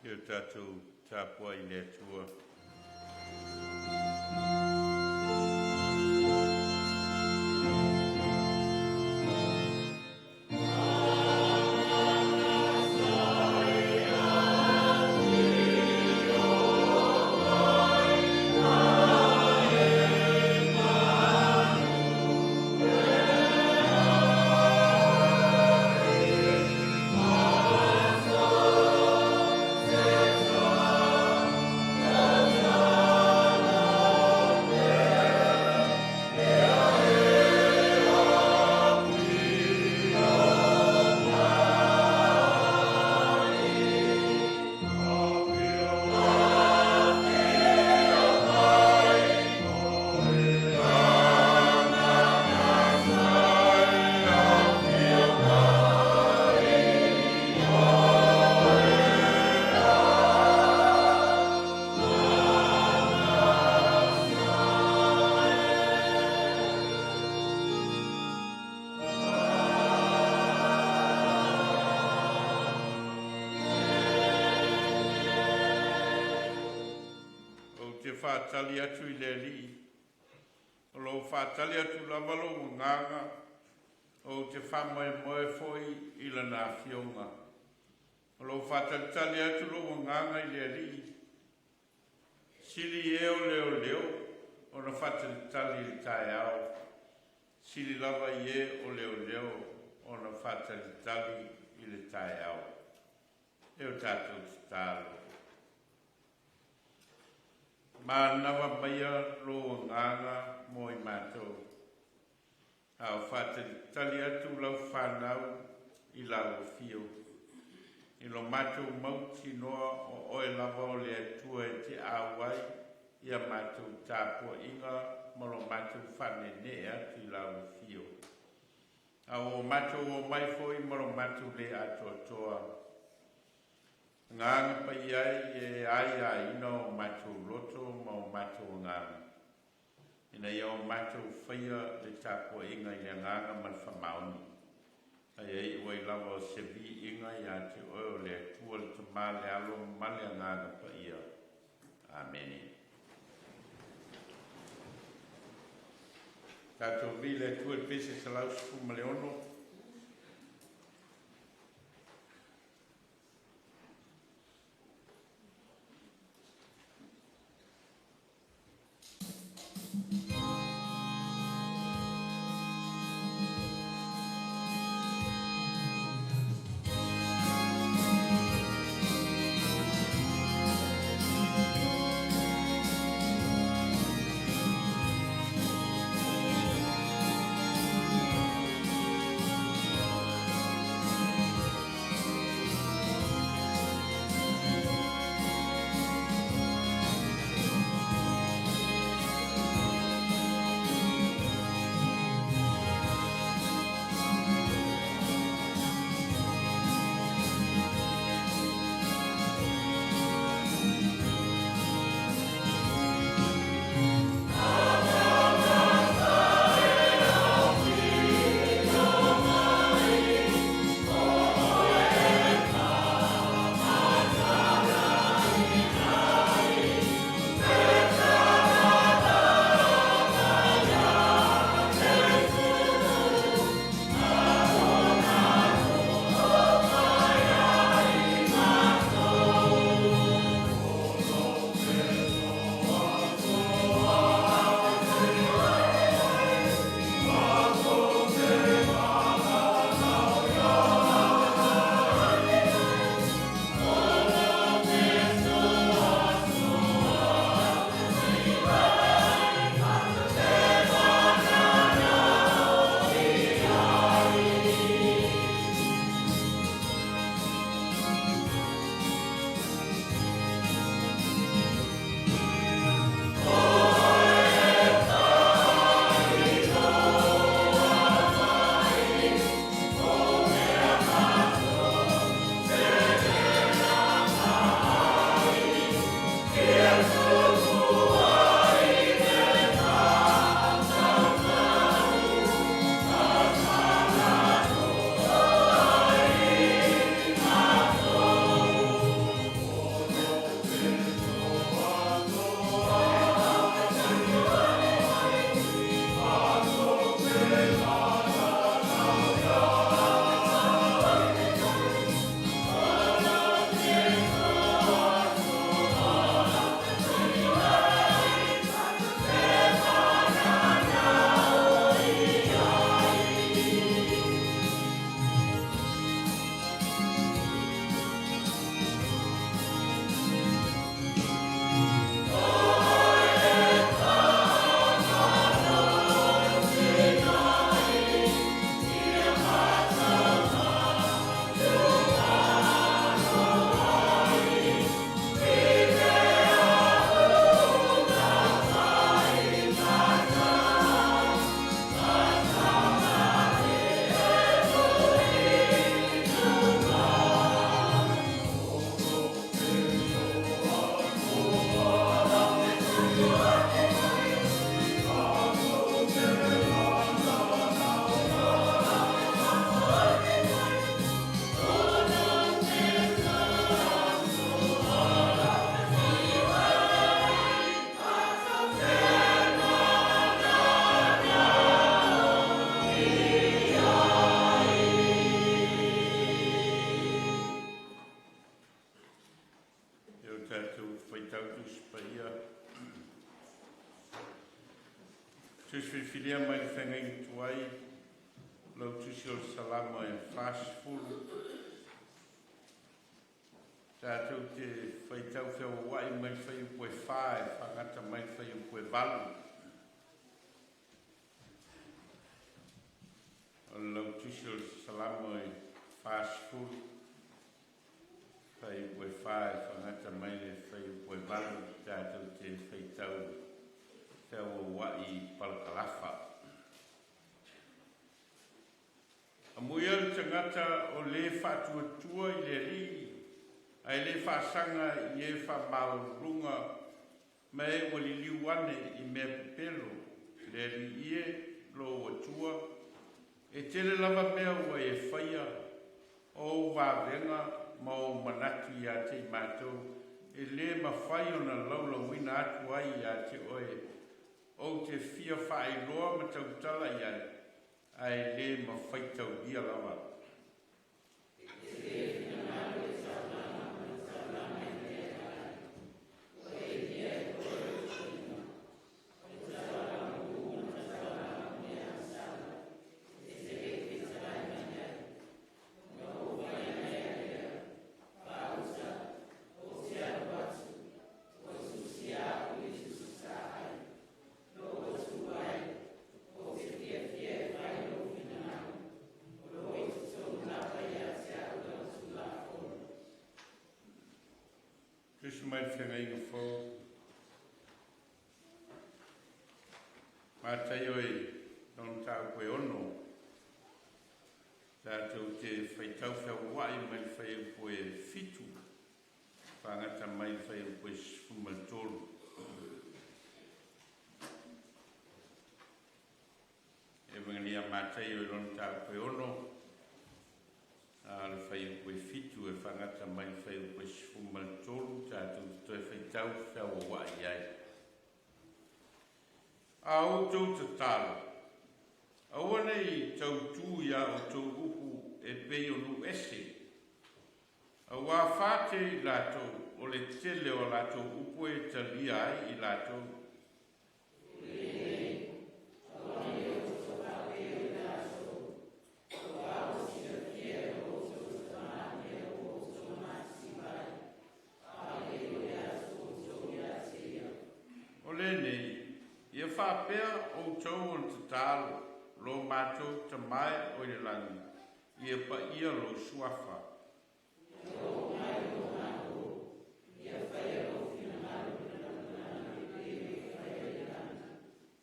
Kia tātou tāpua I le atua. Whātali atu I le li. O lo whātali atu la walo o nganga o te whamoe moe foi I lana whionga. O lo whātali atu lo o nganga I le li. Sili e o leo leo o na whātali I tae au. Sili lava I e o leo leo o na whātali I le tae au. E o tātou te tālo. Ma nawa maia lo nganga mo I mātou. Au whātali atu lau whanau I lau fio. I lo mātou mauti noa o oe lava o le atua e te awai ia mātou tāpua inga moro mātou whane nea ki lau fio. A o mātou o mai foi moro mātou le atoa. Nganga pa iai e ai ino mātou loto ma o mātou nganga. Ina ia o mātou whaia le tāpua inga ia nganga man whamaoni. Ai ai oi lawa o sevi inga ia te oe le tua le tama le alo male nganga pa ia. Amen. Tātou vi le tua le pese sa lau sifu ma le ono. Filia mai le whengai tuai, Lotu si o salama e whasfulu. Tātou te whaitau whia wai mai whai upoe whae, whangata mai whai upoe walu. O Lotu si o salama e whasfulu. Whai upoe whae, whangata mai le whai upoe walu. Tātou te whaitau lafa. A muia le tangata o le whatuatua i le ri, ai le whasanga i e whamaurunga me e wali liwane i mea pepelo, le ri ie lo atua, e tele lava mea ua e whaia o wawenga ma o manaki a te mātou, e le mawhai o na laulawina atu ai a te oe, o te fia whae loa ma tautala i ai, ai le mawhaitau ia lava. Kristo mai whianga inga whau. Mātai oi, non tāu koe ono. Tātou te whaitau whiau wai mai whai koe fitu. Whangata mai whai koe sfumaltolu. E wangania mātai oi non tāu koe ono. Le whai koe fitu e whangata mai whai koe sfumaltolu. Tātou toi whaitau whiau wai ai. A o tau te tala. A wane i tau tū ia o tau upu e pei o nu ese. A wā whāte i lātou o le tele o lātou upu e talia ai i lātou. O le nei, ia whāpea o tau o te tālo, lo mātou te mai o i langi, ia pa ia lo suafa.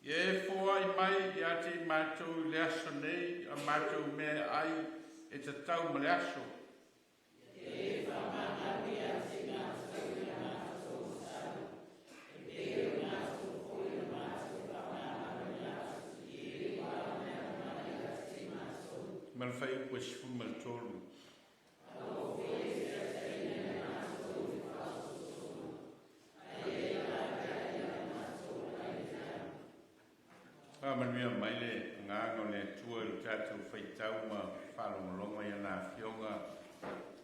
Ia e fōa i mai i ate i mātou i le aso nei, a mātou mea ai e te tau ma le aso. Malfai koe sfumaltolu. Manuia mai le nganga le tua i tātou whaitau ma whalongalonga i ana whionga.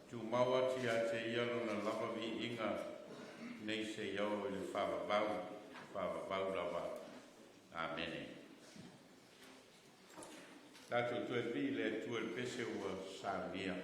Tu maua ti a te ialo na lavavi inga nei se iau i le whawabau lava. Amene. Tātou tue pi le tua i pese ua Sauniga.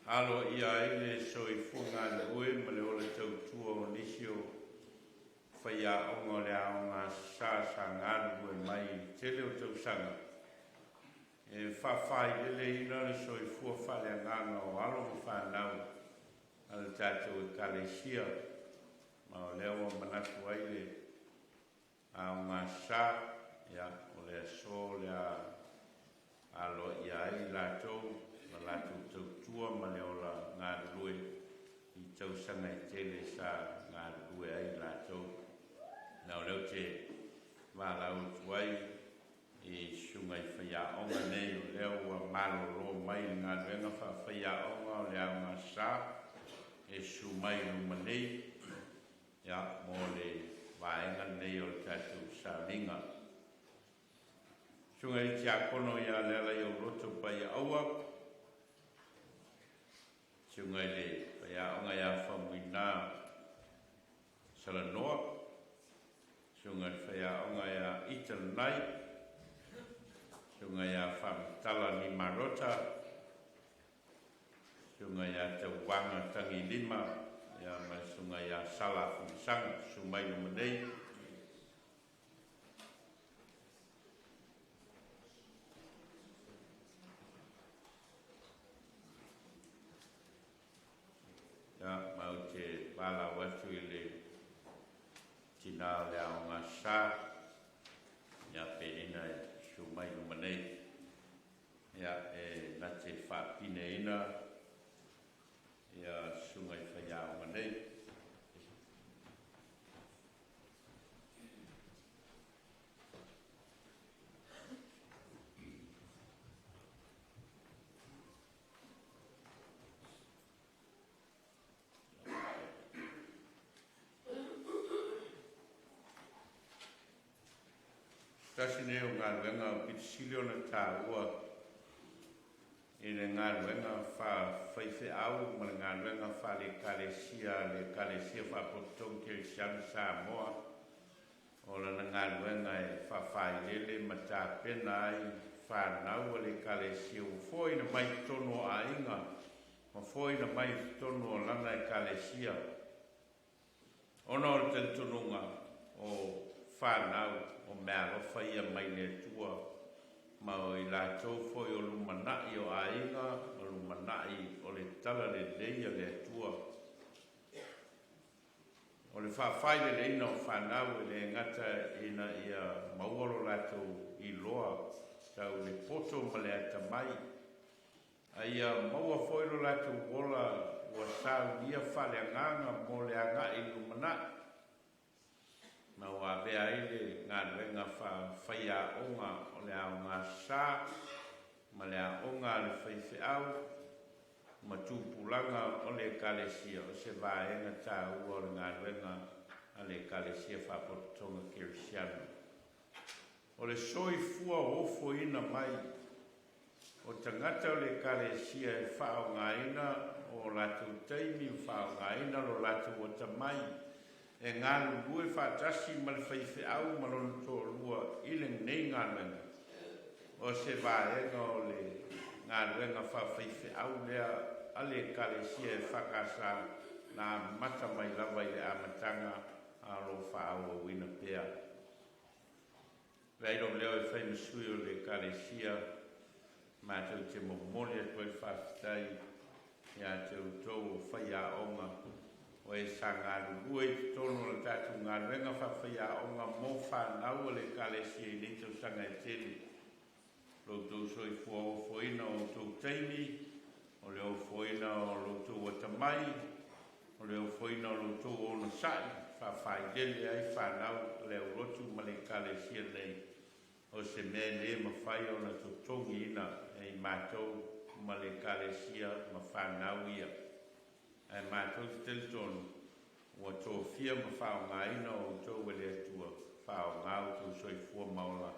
Alo ia ele soifunga le ue ma le ole tautua o nisio whaia ongo le aonga sa ngaru e mai tele o tausanga. E whawhai ele ina le soifua whale nganga o alo mo whanau ale tātou e kalesia ma o leo o manatu aile aonga sa ia o le so le alo ia ai lātou latu tautua ma le ola ngā rue I tausanga I tele sa ngā rue ai lātou. Nau leo te Vailaau tuai I sunga I whaiaonga nei o leo a malolo mai ngā ruenga whaiaonga o leo ngā sā e su mai luma nei ia mo le vaenga nei o tātou Sauniga. Sunga I tia kono ia lela I o Lotu pai aua Sunga I le whaiaonga ia whamuina Salanoa Sunga I whaiaonga ia Itanai Sunga ia whamtala ni Marota Sunga ia te wanga tangi lima ia mai sunga ia sala fumisanga sumai lumanei mau te Vailaau atu I le tina le aonga sa ia pe ina sumai lumanei ia e na te whapine ina ia sunga I whaiaonga nei Tasi ne o ngā ruenga o pitisili o na tā ua I le ngā ruenga whaiwhi au ma le ngā ruenga wha le kalesia whapotongi ke sianu Samoa o lana ngā ruenga e whawhailele ma tā pena ai whanau o le kalesia o fōi na mai tono a inga ma fōi na mai tono o lana e kalesia ona o te tonunga o whanau o mea rofa ia mai le tua ma o I lātou foi o lumanai o ainga o lumanai o le tala le leia le tua o le whawhai le leina o whanau e le ngata ina ia mauaro lātou I loa tau le poto ma le ata mai a ia maua foi lo lātou wola ua sau ia whale anganga mo le anga I lumanai ma wa vea ile ngā ruenga whaiaonga o le aonga sā ma le aonga le whaiwhiau ma tūpulanga o le kalesia o se vaenga tā ua o le ngā ruenga a le kalesia whapotonga kirisiana o le soifua ofo ina mai o tangata o le kalesia e whaonga ina o lātou teimi whaonga ina o lātou o tamai e ngā lue whātasi ma le whaiwhiau ma lona tō lua I le nei ngā ruenga. O se vāenga o le ngā ruenga whaiwhiau lea a le kalesia e whakasa nā mata mai lawa I le amatanga a lo whaau o wina pēa. Veiro leo e whaimasui o le kalesia mātou te momole a koe whawhitai ia tau tau whaia onga o e sa ngā rurua i tono la tātou ngā ruenga whawhaia onga mō whanau le kalesia i nei tau sanga e tele Lotu soi fua o foina o tau taimi o leo foina o Lotu o tamai o leo foina o Lotu o na sai whawhai dele ai whanau leo Lotu ma le kalesia nei o se me le ma whai o na tutongi ina e mātou ma le kalesia ma whanau ia. E mātou te tele tonu ua tō fia ma whao ngā ina o tō wele atua whao ngāu tō soi fua maula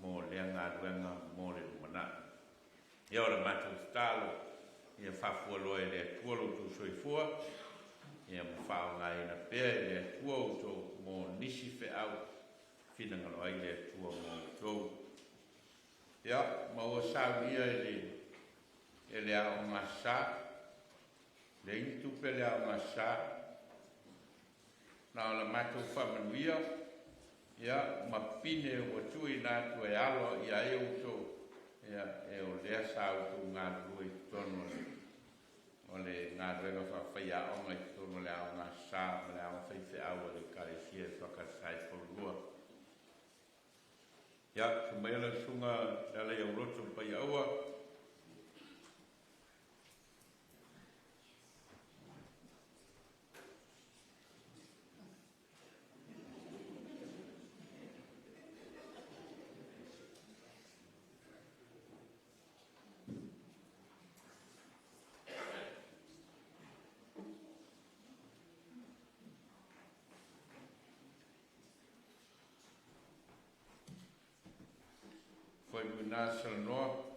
mō lea ngā ruenga mō le rumana. Ia ora mātou te tālo ia whafua loe le atua lo tō soi fua ia ma whao ngā ina pēr le atua o tō mō nisi whe au whina ngalo ai le atua mō tō. Ia, ma ua sāwia e le ao ngā sā le intupe le ao ngā sā na o la mātou whamanuia ia ma pine o tui nātu e alo ia e uto ia e o lea sā uto ngā rui tono o le ngā ruenga whawhaia onga i tono le ao ngā sā ma le ao whaife au le karesia e whakasai Porirua. Ia, kumaila sunga dala i au roto pai aua foi nasa noa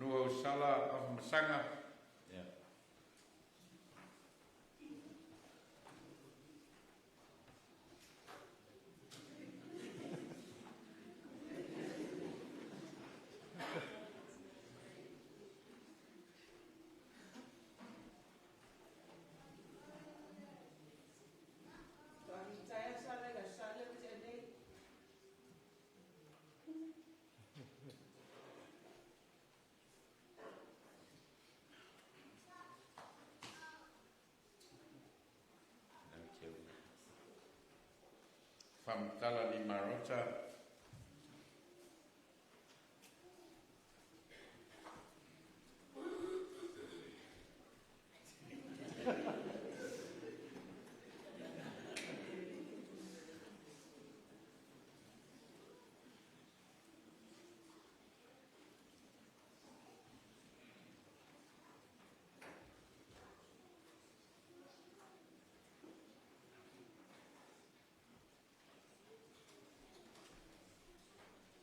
no sala of masanga yeah Famtala di Marota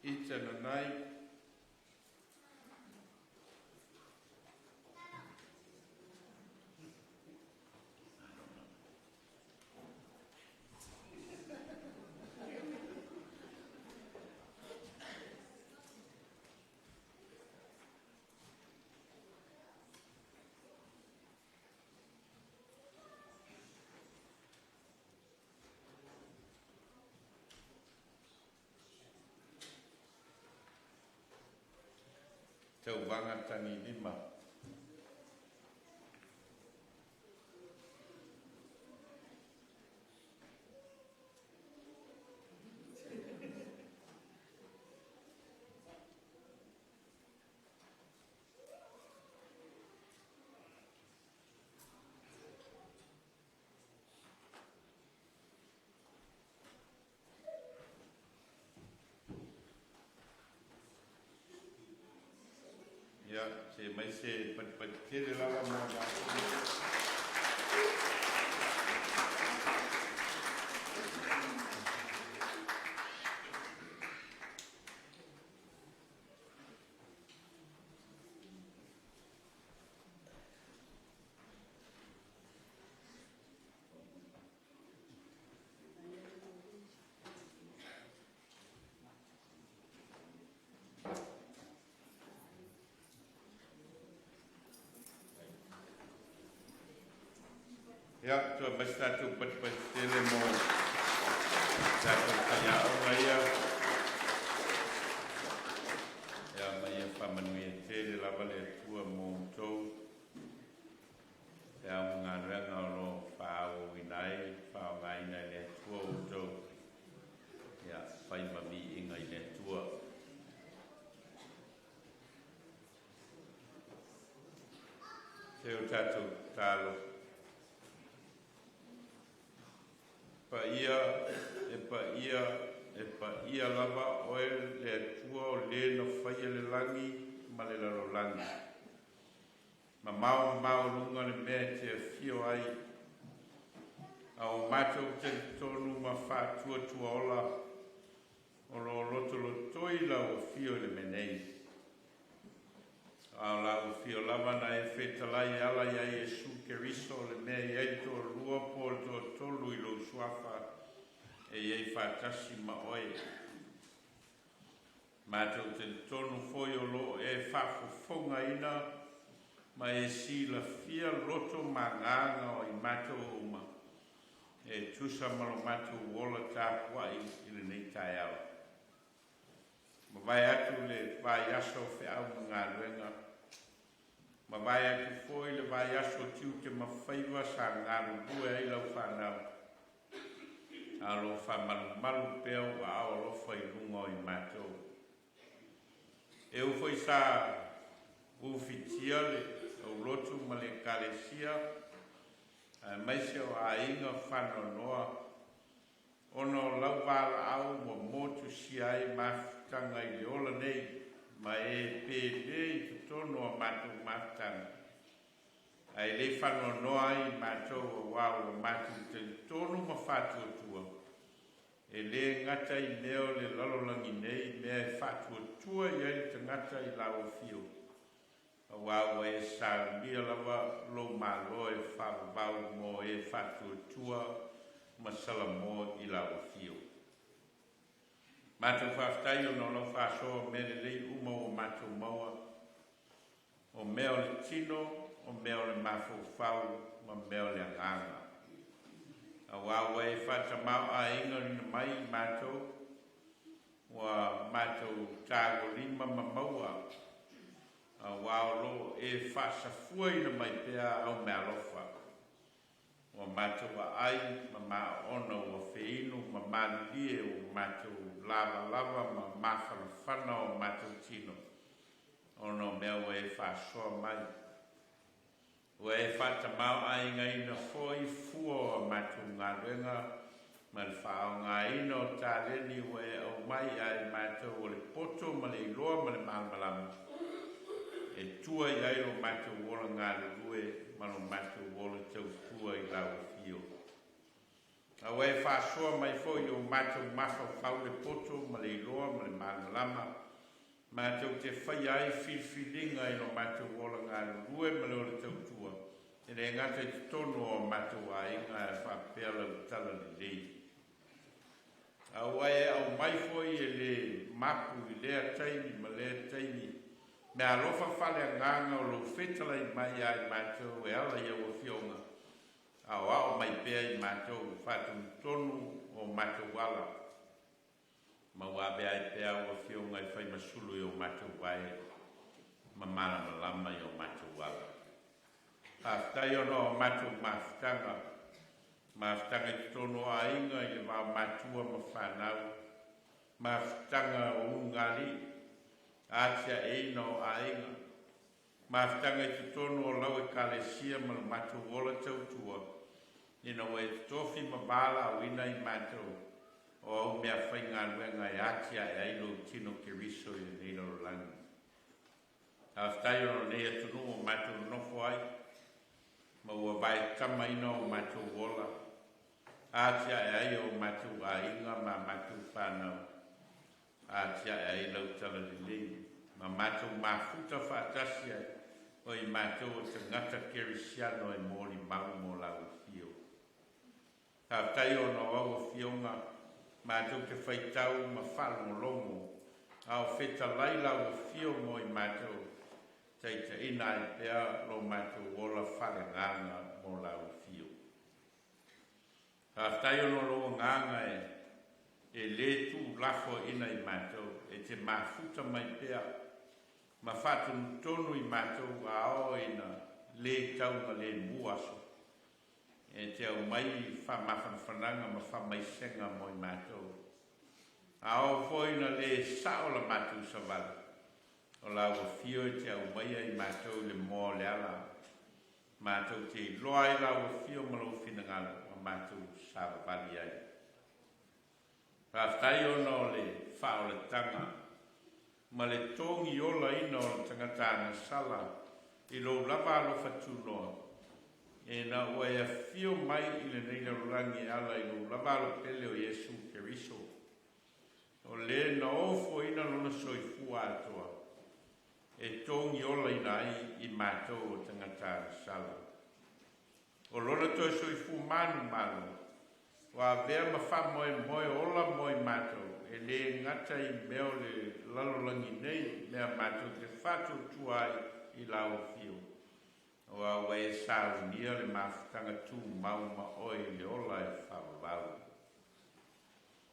Itananai tau vanga tani lima. Ya, se mai se pat lava mo ya. Ya, tua basta tu pat tele mo. Satu kaya orang ya mai fa manuia tele lava le tua mo to. Ya ngara ngaro fa o winai fa ngai na le tua o to. Ya fai mami ingai le tua. Se o tatu talo. Pa ia lava oe le tua o le no whaia le langi ma le laro langi. Ma mau lunga le mea te fio ai au mātou te tonu ma whātua tua ola o lo loto toi lau o fio le menei. Au lau fio lava na e whetalai ala ia Jesu ke riso le mea iei to lua po to tolu i lo suafa e iei whātasi ma oe. Mātou te tonu foi o lo e whafofonga ina ma e si la fia loto ma nganga o i mātou uma. E tusa malo mātou wola tāpua i le nei tai au. Ma vai atu le vai aso wheau ngā ruenga. Ma vai atu foi le vai aso tiu te mawhaiwa sa ngā rubue ai lau whanau. Alo wha malu peo wa ao lofa i lungo i mātou. E ufoi sa ufitia le au lotu ma le kalesia maise o a inga whano noa ono lau wala au mo motu si ai mafutanga i le ola nei ma e pēne i tono a mātou mafutanga. Ai le whano noa i mātou o wau o mātou te tono ma whātua tua. E le ngata i leo le lalolangi nei mea e whātua tua i ai te ngata i lau fio. Wau e Sauniga lava lo malo e whawau mo e whātua tua masala mo i lau fio. Mātou whawhtai o no whāsoa mere lei uma o mātou maua. O mea o le tino, o mea o le mawhawhau, ma mea o le anganga. A wau e whatamau a inga rina mai mātou, wa mātou tāgo lima ma maua. A wau lo e whasafua ina mai pēa au mea lofa. Wa mātou wa ai, ma mā ono wa whiinu, ma mālie o mātou lava, ma mawhanawhana o mātou tino. Ono mea wa e whasoa mai. Wa e whatamau a inga ina foi fua o mātou ngā ruenga, ma le whao ngā ina o tāleni wa e au mai ai mātou o le poto, ma le iloa, ma le malmalama. E tua i airo mātou wola ngā rue, mano mātou wola tau tua i lau fio. A wei whāsoa mai fo i o mātou mawhau le poto, ma le iloa, ma le malmalama. Mātou te whai ai whiwhiringa i no mātou wola ngā rue, ma le o le tau tua. E re ngata i tono o mātou a inga e whapea lau tala le lei. A wei au mai fo i e le mapu i lea taimi, ma lea taimi. Me alofa fale nganga o lo fetala i mai ai mātou e ala ia o fionga. Au au mai pēa i mātou whātu tonu o mātou wala. Ma wabe ai pēa o fionga i whai masulu i o mātou wae. Ma mana malama i o mātou wala. Haftai ono o mātou mafutanga. Mafutanga i tonu a inga i le wā mātua ma whanau. Mafutanga o ungali. Atia eino a inga. Mafutanga i tonu o lau e kalesia ma mātou wola tautua. Ina o e tofi ma bala o ina i mātou. O au mea whai ngā ruenga e atia e aino tino ke riso i neira o langi. Haftai ono nea tunu o mātou nofo ai. Ma ua vai tama ina o mātou wola. Atia e ai o mātou a inga ma mātou whanau. Atia e ai lau tala li lei. Ma mātou mafuta whātasia o i mātou o te ngata kerisiano e mōri mau mō lau fio. Haftai ono au o fionga. Mātou te whaitau ma whalongolongo. Au wheta lai lau o fio mo i mātou. Teita ina i pēa lo mātou wola whalenganga mo lau fio. Tātai ono lo nganga e le tu lafo ina I mātou e te mafuta mai pea ma fatu tonu I mātou ao ina le taunga le muaso e te au mai wha mawhanwhananga ma wha mai senga mo I mātou ao foina le saola mātou savala o la o fio e te au mai I mātou le mō le ala mātou te loa I la o fio ma lo finangalo o mātou sawa vali ai Raftai ono le whao le tanga ma le tongi ola ina o le tangata na sala I lo lava lo fatunoa e na ua e fio mai I le neila rangi ala I lo lava lo pele o Yesu Keriso o le na ofo ina lona soifua atoa e tongi ola ina I mātou o tangata na sala o lona toi soifu manu manu wa vea ma wha moe ola moe mātou e le ngata I meo le lalolangi nei mea mātou te whatu tuai I lau fio o a wei Sauniga le mawhitanga tū mau ma oi le ola e whawau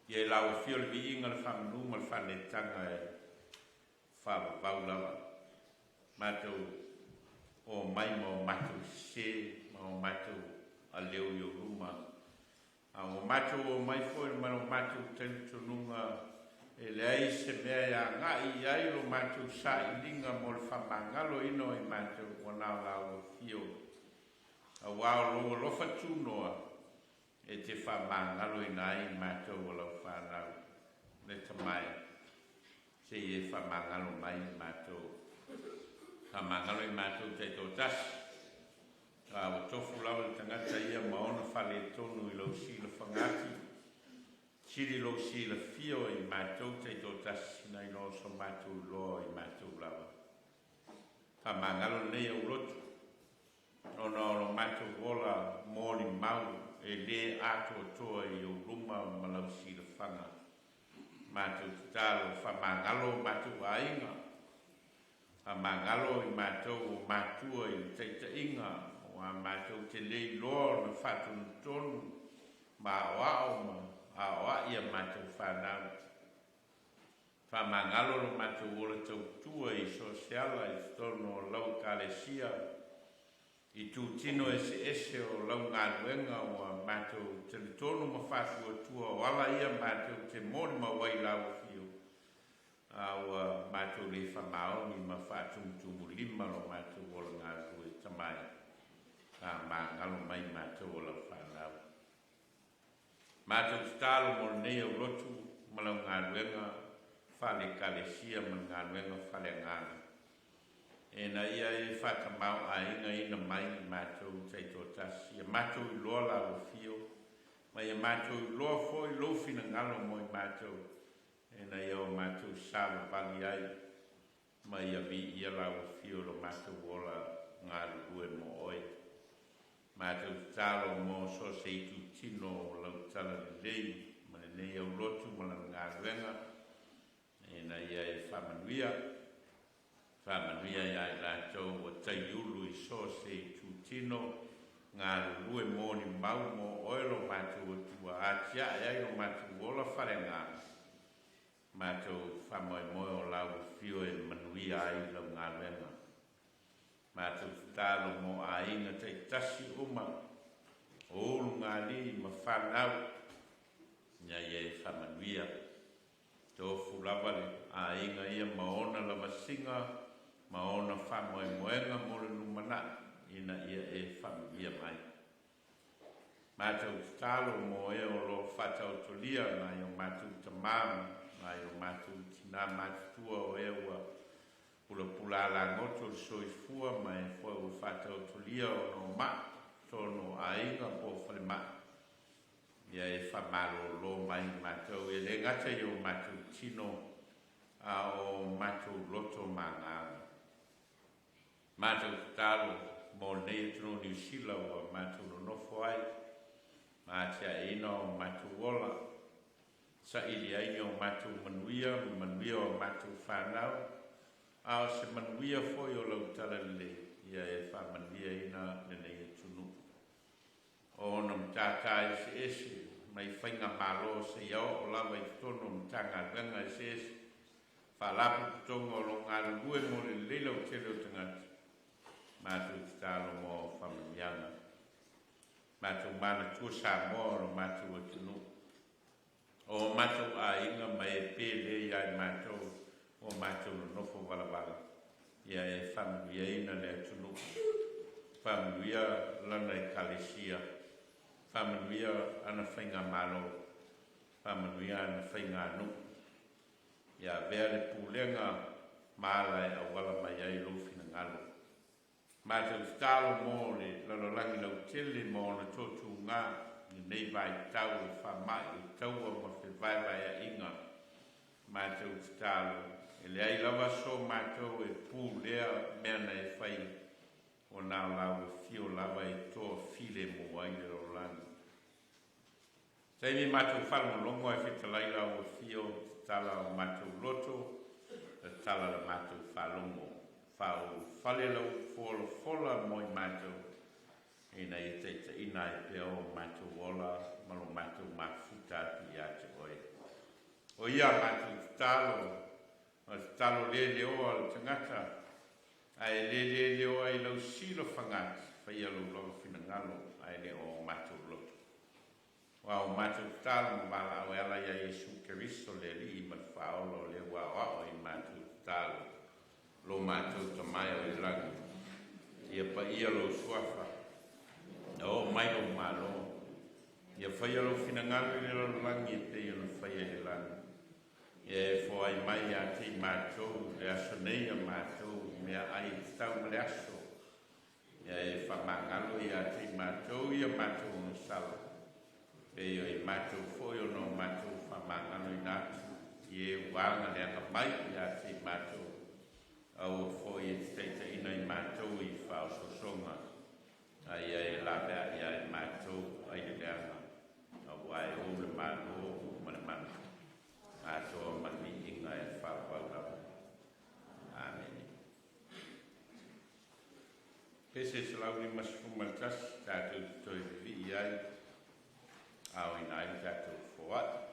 I lau fio le inga le whamanu ma le whanetanga e whawau lawa mātou o mai mo mātou se ma o mātou a leo I o ruma o mātou o mai foi ma o mātou tenu tununga e le ai se mea ia ngai ai lo mātou sa I linga mo le whamangalo ino I mātou o nao lau fio a wao lo lofa tūnoa e te whamangalo ina ai mātou o lau whanau le tamai se e whamangalo mai mātou whamangalo I mātou te tō tasi o tofu lau le tangata ia maona whale tonu I lau sila whangati siri lau sila fio I mātou te tō tasi na I lo so mātou loa I mātou lawa whamangalo nei au lotu o no mātou ola mōli mau e le ato toa I o ruma ma lau sila whanga mātou talo whamangalo mātou ainga whamangalo I mātou o mātua I teita inga wa mātou te lei loa na whatu tonu ma wao ma a wa ia mātou whanau whamangalo no mātou ola tau tua I sosiala I tono o lau kālesia I tū tino ese o lau ngānuenga o mātou te tono ma whatu o tua wala ia mātou te mori ma Vailaau fio a mātou le whamaoni ma whatu mtumu lima lo mātou ola ngānue tamai ngalo mai mātou o lau whanau. Mātou stalo mo nei o lotu ma lau ngānuenga whale kālesia ma ngānuenga whale ngāna. E na ia e whakamau a inga ina mai mātou teito tasi. Ia mātou I loa lau fio, ma ia mātou I loa foi lofina ngalo mo I mātou. E na ia o mātou sāma vali ai, ma ia vi ia lau fio lo mātou ola ngāru ue mo oi. Mātou talo mo so se itu tino lau tala lei ma nei au lotu ma lau ngāruenga e na ia e whamanuia ia I rātou o taiulu I so se itu tino ngāru lue mōni mau mo oelo mātou o tua atia e ai o mātou ola wharenga mātou whamoe moe o lau fio e manuia ai lau ngāruenga mātou talo mo a inga te tasi uma o ulu ngā li ma whanau nia ia e whamanuia tofu lawale a inga ia maona lava singa maona whamoe moenga mole numana ina ia e whamanuia mai mātou talo mo e o lo whatau tolia na i o mātou tamam na i o mātou tina mātua o e ua pula la ngoto soifua mai foi o fatau tolia o no ma tono ainga po fale ma ia e famalo lo mai matou e le ngata i o matou tino a o matou loto manga matou talo mo nei tino New Zealand o matou no foi matia ina o matou ola sa ili ai o matou manuia o matou whanau a se manuia foi o lau tala le ia e wha manuia ina le nei e tunu o na mtatai se ese mai whainga malo se iau o lawa i tono mtanga ganga se ese whalapu tonga o lo ngā lue mo le leila o tele o tangati mātou te tālo mo whamamianga mātou mana tua sa mo o mātou o tunu o mātou a inga mai e pēle iai mātou o mātou no nofo walawala ia e whamuia ina le tunu whamuia lana i kalesia whamanuia ana whainga malo, whamanuia ana whainga anu. Ia vere pūlenga mālai a wala mai ai lofina ngalo. Mātou whtalo mō le lalolangi lau tele mō na tōtu ngā ni nei vai tau e whamai e taua ma whi vai a inga. Mātou whtalo e le ai lawa so mātou e pūlea mea na e whai o nā lau e fio lawa e tō file mō ai le lalolangi. Taimi mātou whalmo longo e whita laila o fio tala o mātou loto, tala la mātou whalongo. Whao whale lau whola whola moi mātou, ina i teita ina e peo mātou wola, malo mātou mafuta pi ate oe. O ia mātou talo le leo al tangata, ai le leo ai lau silo whangati, whai alu lau whina ngalo, ai le o mātou loto. Wa o mātou tālo ma wala o ala ia Jesu Keristo le li i mawhaolo le wa o i mātou tālo. Lo mātou tamai o i langi. Ia pa ia lo suafa. O mai lo malo. Ia whaia lo whinangalo i lo langi e te ia lo whaia i langi. Ia e fo ai mai a te mātou, le aso nei a mātou, mea ai tau ma le aso. Ia e whamangalo i a te mātou, ia mātou no sala. Peo i mātou foi o no mātou whamangano i nātu. I e wanga le anga mai i a te mātou. Au foi e teita ina i mātou i whao sosonga. Ai e la bea i a i mātou ai le anga. Au ai o le mātou o mane mana. Mātou mani inga e whao wau. Amen. Pese se lauri masifumatas, tātou toi vi i ai. Au in ai tātou whoat.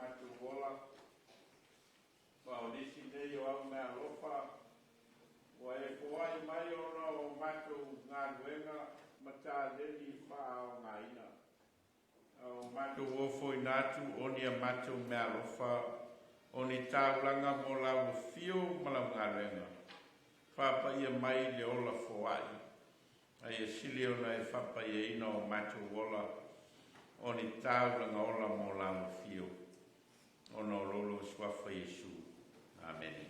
matu wola. Paulisi nei o au mea lofa. Wa e kuai mai ona o matu ngā nuenga mata leli wha o ngā ina. O matu ofo i nātu oni a matu mea lofa. Oni tāulanga mo lau fio malau ngā nuenga. Whapa ia mai le ola foai. Ai e sili ona e whapa ia ina o matu wola. Oni tāulanga ola mo lau fio. Ono lolo swafa Yesu. Amen.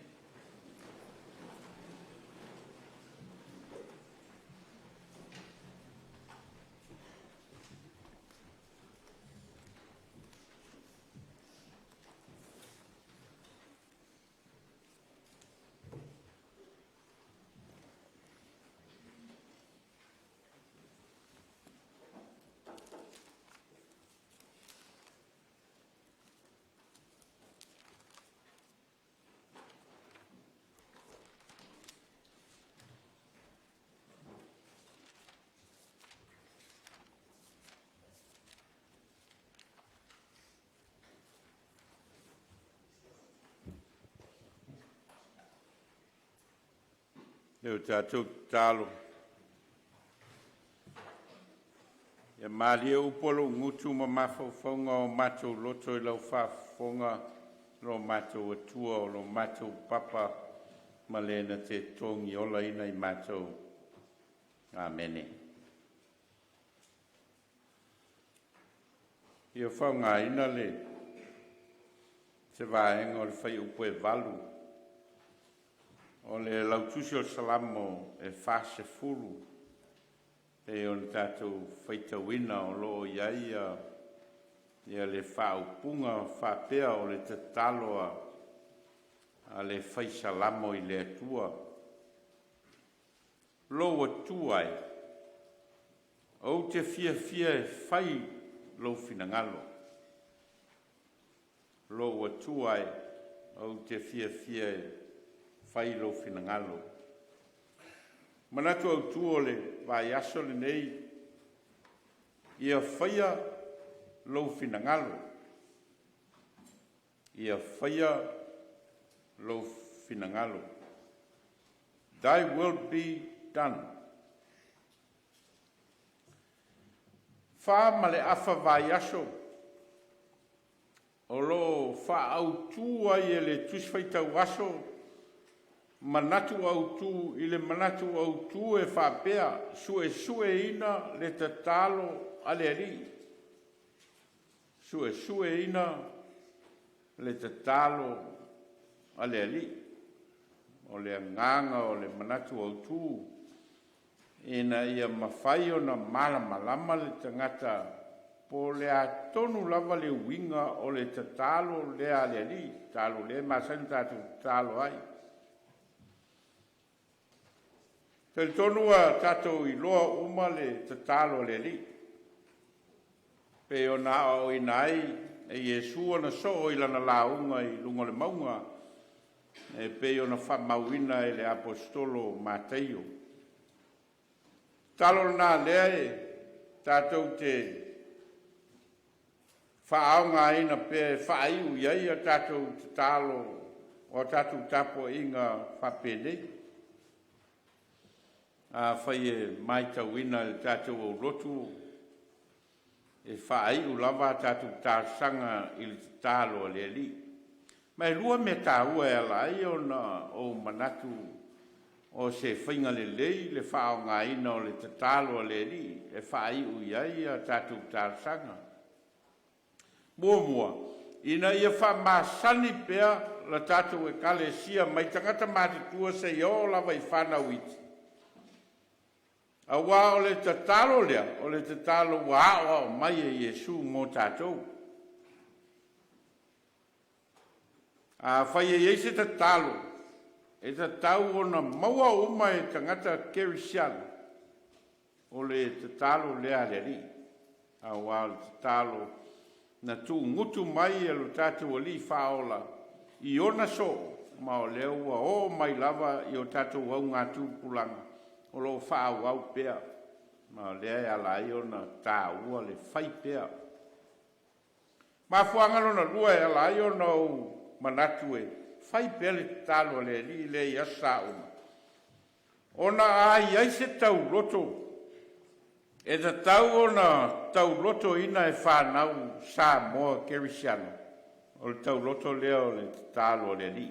Leo tātou tālo. Ia mālia upolo ngutu ma mawhauwhaunga o mātou loto I lau whawhaunga lo mātou atua o lo mātou papa ma lena te tongi ola ina I mātou. Amene. Ia whaunga ina le te vāenga o le whai upo e valu. O le lautusi o salamo e whase fulu. E o le tātou whaitawina o loo iaia. Ia le whaupunga whapea o le tataloa. A le whai salamo I le atua. Lo atuai. O te fia e whai lo finangalo. Lo atuai. O te fia e whai lo finangalo. Manatu au tuo le vai aso le nei. Ia whaia lo finangalo. Ia whaia lo finangalo. Thy will be done. Wha male afa vai aso. O lo wha au tua I le tuswhaitau aso. Manatu au tu I le manatu au tu e whapea sue ina le tatalo ale ali. Sue ina le tatalo ale ali. O le nganga o le manatu au tu. Ina ia mawhai o na malama le tangata po le atonu lava le winga o le tatalo le ale ali. Talo le masan talo ai. Te tonua tatou I loa uma le tatalo le li. Pe o na o inai e Yesu na so I lana launga I lunga le maunga. E pe o na whamauina e le apostolo Mateio. Talo na lea e tatou te whaaunga ina pe whaiu iai a tatou te talo o tatou tapo inga whapene. A whai e mai tauina le tātou o Lotu e whai u lava tātou tāsanga I le tālo le li. Mai lua me tāua e alai o na o manatu o se whainga le lei le whao ngā ina o le tālo le li e whai u iai a tātou tāsanga. Mua, ina ia wha māsani pea la tātou e kale sia mai tangata mātitua se o lava I whanau iti. A wā o le tatalo lea, o le tatalo wā o mai e Yesu mō tātou. A whai e eise tatalo, e tatau o na maua uma e tangata kerisiana, o le tatalo lea leri. A wā o le tatalo na tū ngutu mai e lo tātou ali whaola, I ona so, ma o leo ua o mai lava I o tātou au ngā tūpulanga. O lo whao au pea, ma lea ala I ona tā ua le whai pea. Mafuanga lona lua e ala yo no manatu e. Fai pele talo le li le ia sauma. Ona ai se tau loto. E ta tau ona tau loto ina e whanau sa moa kerisiano. O le tau loto leo le talo le li.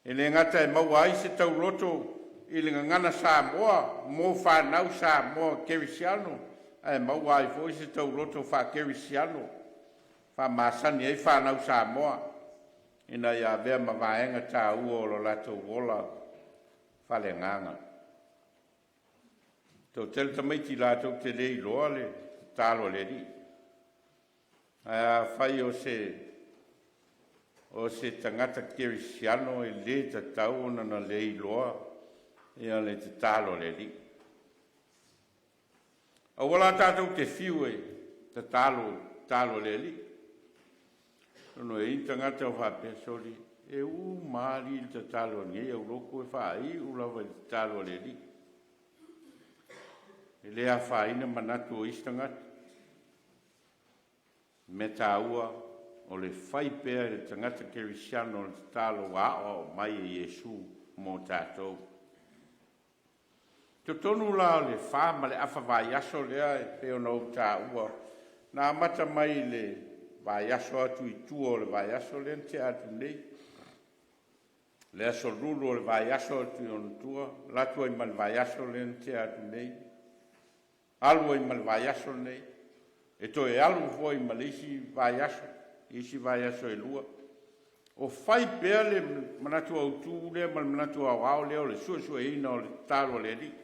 E le ngata e maua ai se tau loto i le ngana sa moa mo whanau sa moa kerisiano. E maua ai fo se tau loto wha kerisiano. Wha masani e whanau sa moa. Ina ia vea mawaenga tā ua o lo lato wola whale nganga. Tau tele tamaiti lato te lei loa le talo le ri. Whai o se tangata kerisiano e le ta tau ona na lei loa e a le te talo le ri. A wala tātou te fiu e te talo le ri. No e intangata o whapea sori, e maari i te talo ni e loko e whai u lawa i te talo le ri. E lea whaina manatu o istangata. Me tā ua o le whaipea e tangata kerisiano o te talo wao mai e Yesu mō tātou. Te tonu la o le wha ma le awha vai aso lea e peo nau tā ua. Nā mata mai le vai aso atu i tua o le vai aso le te atu nei. Le aso rulu o le vai aso atu i on tua. Latu ai ma le vai aso le te atu nei. Alu ai ma le vai aso nei. E to e alu foi ma le isi vai aso e lua. O fai pea le manatu au tu le ma le manatu au au leo le sua ina o le talo le ri.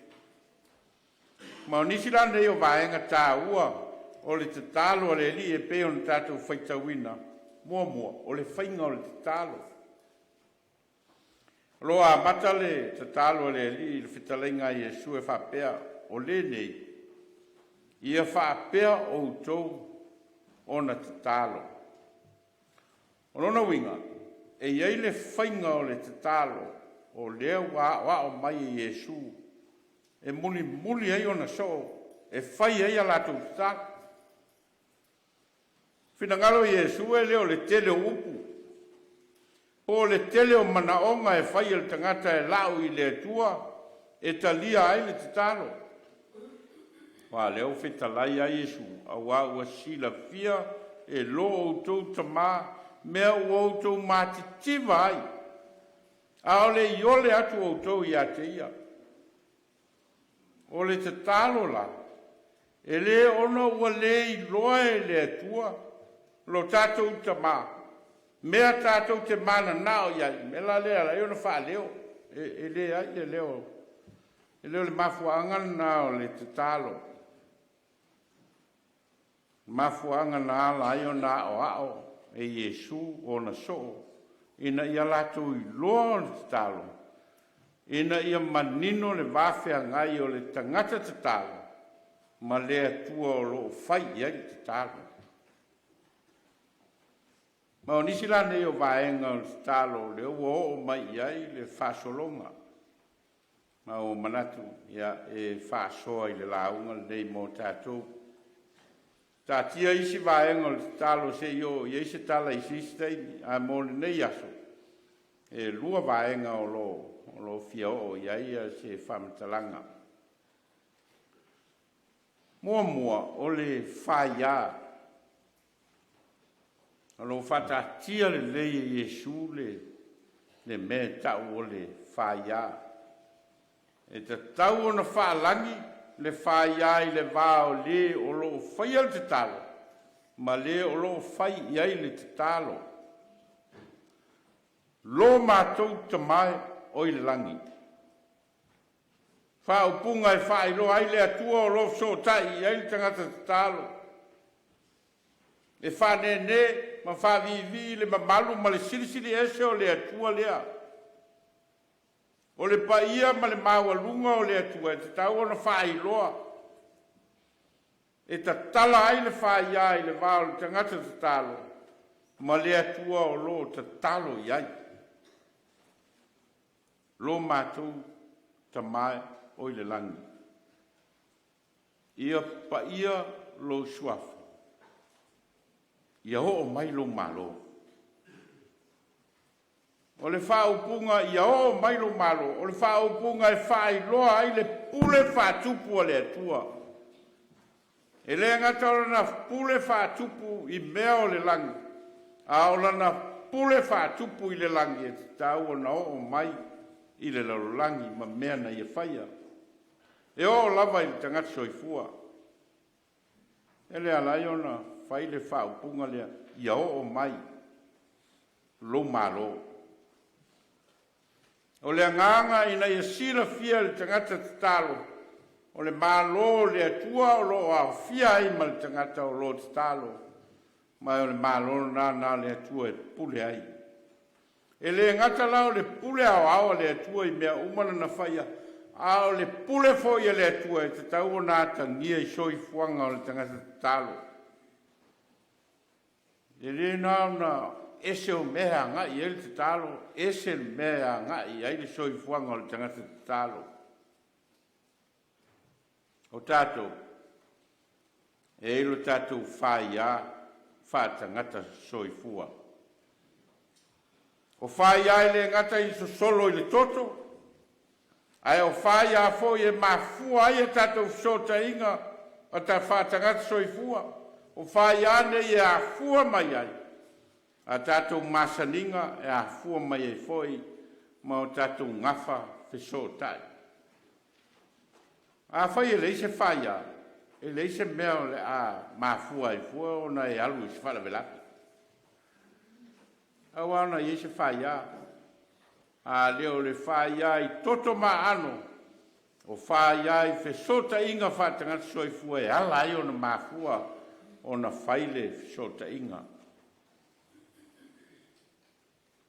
Ma o nisi lana e o vaenga tā ua. O le te talo le li e peo na tātou whaitawina. Mua, o le whainga o le te talo. Loa mata le te talo le li le whitalenga i e sue whapea o le nei. Ia whapea o tau o na te talo. O nona winga, e iei le whainga o le te talo o lea wa o mai i Yesu. E muli ei o na so, e whai ei a latou te talo. Finangalo Yesu e leo le tele upu. O le tele o manaonga e whai el tangata e lau i le atua e talia ai le te talo. Wa leo whetalai a Yesu a ua sila fia e lo o tau tamā mea o tau mātitiva ai. A o le iole atu o tau i a te ia. O le te talo la. E le ona ua le i loa e le atua. Lo tātou tamā. Mea tātou te mana nao iai. Me la lea la iona wha leo. E le ai e leo. E leo le mafuanga nao le te talo. Mafuanga nao la iona o ao. E Yesu o na so. Ina ia lātou i loa le te talo. Ina ia manino le wāwhea ngai o le tangata te talo. Ma lea tua o lo whai iai te talo. Ma o nisi la nei o vaenga o talo le o mai iai le whasolonga. Ma o manatu ia e whasoa i le launga nei mō tātou. Tā tia isi vaenga o talo se i e se tala i sistei a mōne nei aso. E lua vaenga o lo fia o iai a se whamatalanga. Mua o le whaia. Alo fata tia le lei Yesu le me tau o le whaia. E te tau o na whaalangi le whaia i le vāo le o lo whaia le te talo. Ma le o lo whai iai le te talo. Lo mātou te mai o i le langi. Whaupunga e whailo ai le atua o lo so tai iai le tangata te talo. E whanene ma whavivi le mamalu ma le sirisiri ese o le atua lea. O le paia ma le mawalunga o le atua e te tau ona whailoa. E ta tala ai le whaia i le vāo le tangata te talo. Ma le atua o lo te talo iai. Lo mātou ta mai o i le langi. Ia paia lo suafa. ia o mai lo malo. O le whaupunga ia o mai lo malo. O le whaupunga e whai loa ai le pule whatupu a le atua. E le ngata o na pule whatupu i mea o le langi. A o na pule whatupu i le langi e te tau o na o mai i le laulangi ma mea na ia whaia. E o lava i le tangata soifua. E le alai o na whai le whaupunga lea ia o mai lo malo. O le anganga ina ia sira fia le tangata tatalo. O le malo le atua o lo a fia ai ma le tangata o lo tatalo. Ma o le malo na le atua e pule ai. E le ngata lao le pule ao le atua i mea umana na whaia. A o le pule fo i le atua e te tau o nā tangia i soi fuanga o le tangata tatalo. E le na ese o mea ngai e le tatalo, ese le mea ngai ai le soi fuanga o le tangata tatalo. O tātou, e ilo tātou whaia, whātangata soi fua. O whaia e le ngata i solo i le toto, ai o whaia fo i e mafua ai e tātou sota inga o tā whātangata soi fua. O whaia ne i a fua mai ai. A tātou masaninga e a fua mai e foi, ma o tātou ngafa wheso tai. A whai e leise whaia, e leise mea o le a mafua e fua o na e alu i se whala velaki. A wana i se whaia, a leo le whaia i toto ma ano, o whaia i wheso ta inga whatangata soi fua e ala i o na mafua o na whaile wheso ta inga.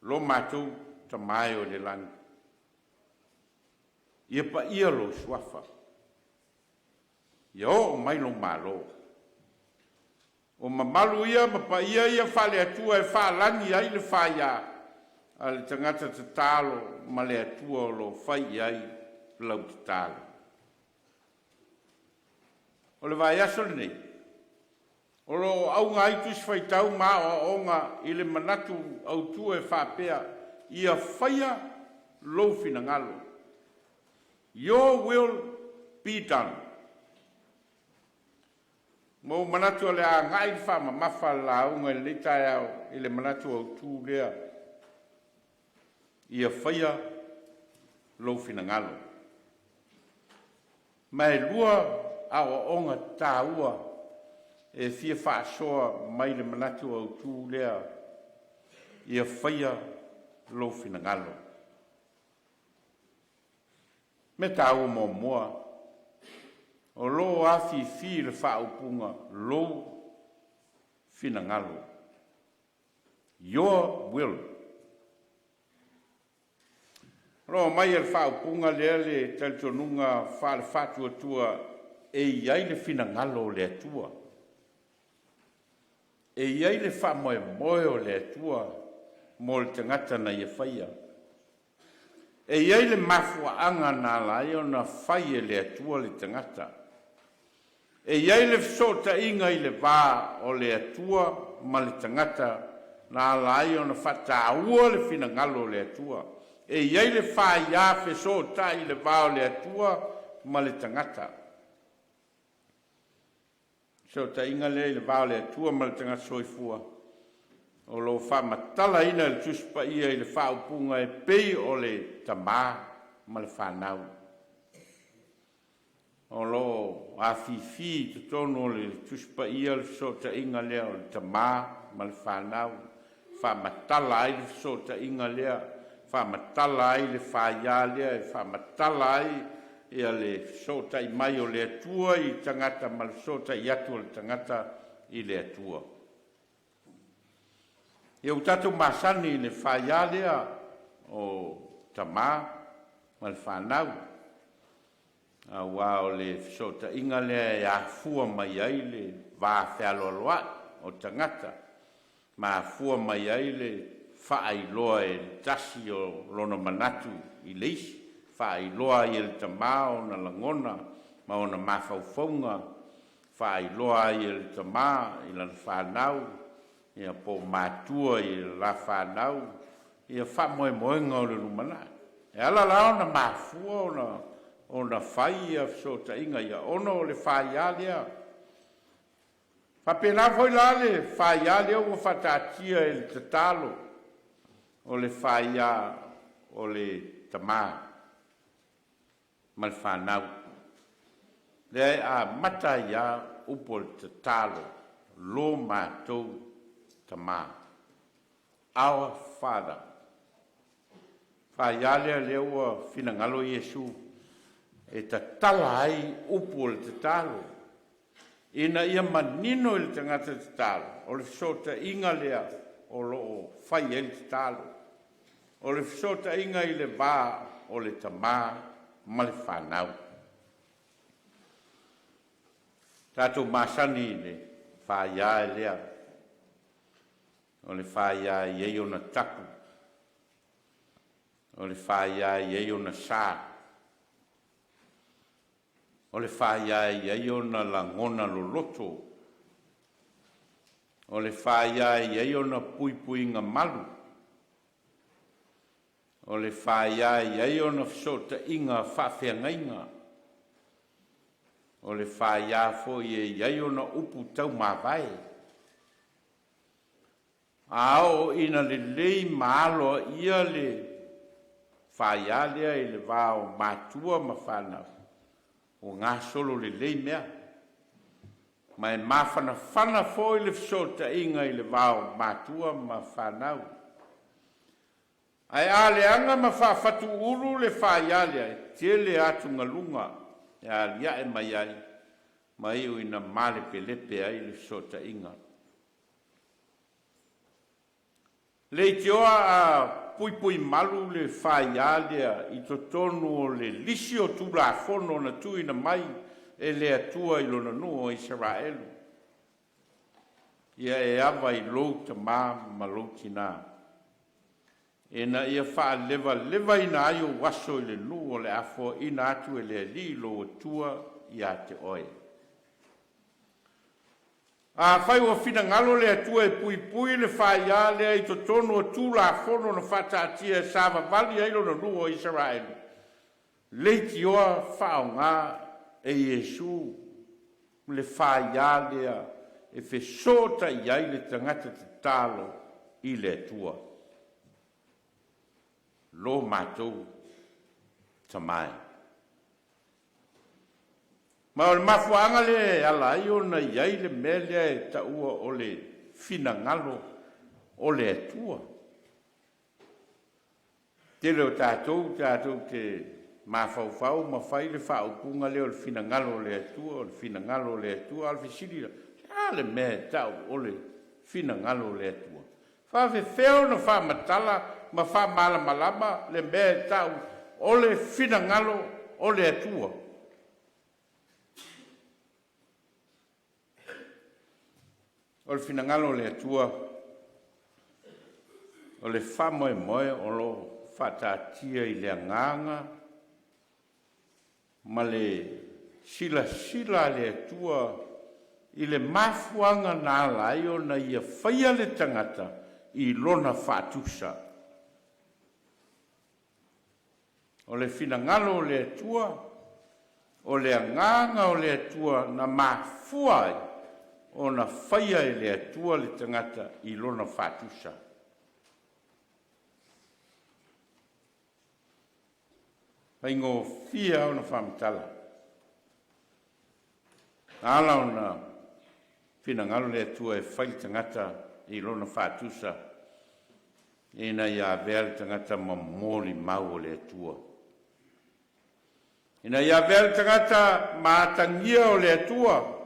Lo mātou ta mai o le langi. Ia pa ia lo suafa. Ia o mai lo malo. O mamalu ia ma pa ia whale atua e whalangi ai le whaia. A le tangata te talo ma le atua o lo whai ai lau te talo. O le vai aso le nei. O lo au ngai tu fai tau ma o onga i le manatu au tu e whapea ia whaia lo fina ngalo. Your will be done. Mo manatu le a ngai wha ma mawha la unga i le tai au i le manatu au tu lea. Ia whaia lo fina ngalo. Mai lua au onga tā ua e fia whaasoa mai le manatu au tū lea ia whaia lo fina ngalo. Me tāua mō mua, o lo awhi fi le whaupunga lo fina ngalo. Your will. Ro mai e le whaupunga lea le talitonunga whale whatua tua e iai le fina ngalo le atua. E iai le wha moe moe o le atua mo le tangata na ia whaia. E iai le mafua anga nā lai o na whaia le atua le tangata. E iai le fsota inga i le vā o le atua ma le tangata nā lai o na whata ua le fina ngalo le atua. E iai le whaia fsota i le vā o le atua ma le tangata. So ta inga le vao le tua ma le tanga soifua. O lo wha matala ina le tuspa ia i le whaupunga e pei o le tamā ma le whanau. O lo a fifi te tono le tuspa ia le so ta inga lea o le tamā ma le whanau. Wha matala ai le so ta inga lea. Wha matala ai le whaia lea. Wha matala ai ia le sota i mai o le atua i tangata ma le sota i atu o le tangata i le atua. Ia utatou masani i le whaia lea o tamā ma le whanau. A wā o le sota inga lea e a fua mai ai le wā whialoaloa o tangata. Ma a fua mai ai le whaailoa e tasi o lona manatu i leisi. Whaailoa i el tamā o na langona, ma o na mawhauwhaunga. Whaailoa i el tamā i lana whanau, ia po matua i la whanau, ia whamoemoenga o le lumana. E ala la ona mafua ona whai ia so ta inga ia ono o le whaia lea. Whapena foi la le whaia lea o whatatia e le tatalo o le whaia o le tamā ma le whanau. Le a mata ia upo le tatalo lo mātou tamā. Our Father. Whaialea lea ua finangalo Iesu e ta tala ai upo le tatalo. Ina ia manino i le tangata tatalo. O le sota inga lea o loo whai e le tatalo. O le sota inga i le vā o le tamā ma le whanau. Tātou masani le whaia e lea. O le whaia i ei ona taku. O le whaia i ei ona sā. O le whaia i ei ona langona lo loto. O le whaia i ei ona pui ngā malu. O le whaia i ei ona fsota inga whawhiangainga. O le whaia fo i ei ona upu tau mawai. Ao ina le lei maalo ia le whaia lea i le vāo mātua ma whanau. O ngā solo le lei mea. Ma e mawhana whana fo i le fsota inga i le vāo mātua ma whanau. Ai ale anga ma whawhatu uru le whaia lea te le atu ngalunga. E alia e mai ai. Mai o ina male pelepe ai le fsota inga. Le te oa a pui malu le whaia lea i to tonu o le lisi o tula fono na tuina mai e le atua i lona nua o Israelu. Ia e awa i lou tamā ma lou tina. E na ia wha leva ina ai o waso i le nu o le afo ina atu e le li lo atua i a te oe. A whai o whina ngalo le atua e pui le whaia lea i to tono o tūla fono na whataatia e sāwa vali eilo na rua o Israelu. Leiti oa whao ngā e Iesu le whaia lea e whesota i ai le tangata te talo i le atua. Lo mātou tamai. Ma o le mafuanga le ala i ona iai le melea e taua o le finangalo o le atua. Te leo tātou te mafaufau ma whai le whaupunga leo le finangalo o le atua, o le finangalo o le atua, alfi sirira. A le mea tau o le finangalo o le atua. Whawhe wheo na whamatala ma whamamalama le mea tau o le finangalo o le atua. O le finangalo le atua, o le whamoe o lo whatatia i le anganga, ma le sila le atua, i le mafuanga nā lai o na ia whaia le tangata i lona whatusa. O le finangalo le atua, o le anganga o le atua na mafuai, o na whaia e le atua le tangata i lona whatusa. Pai ngō whia o na whamatala. Ala o na whinangalo le atua e whai tangata i lona whatusa. Ina ia vea le tangata ma mōri mau o le atua. Ina ia vea le tangata ma atangia o le atua.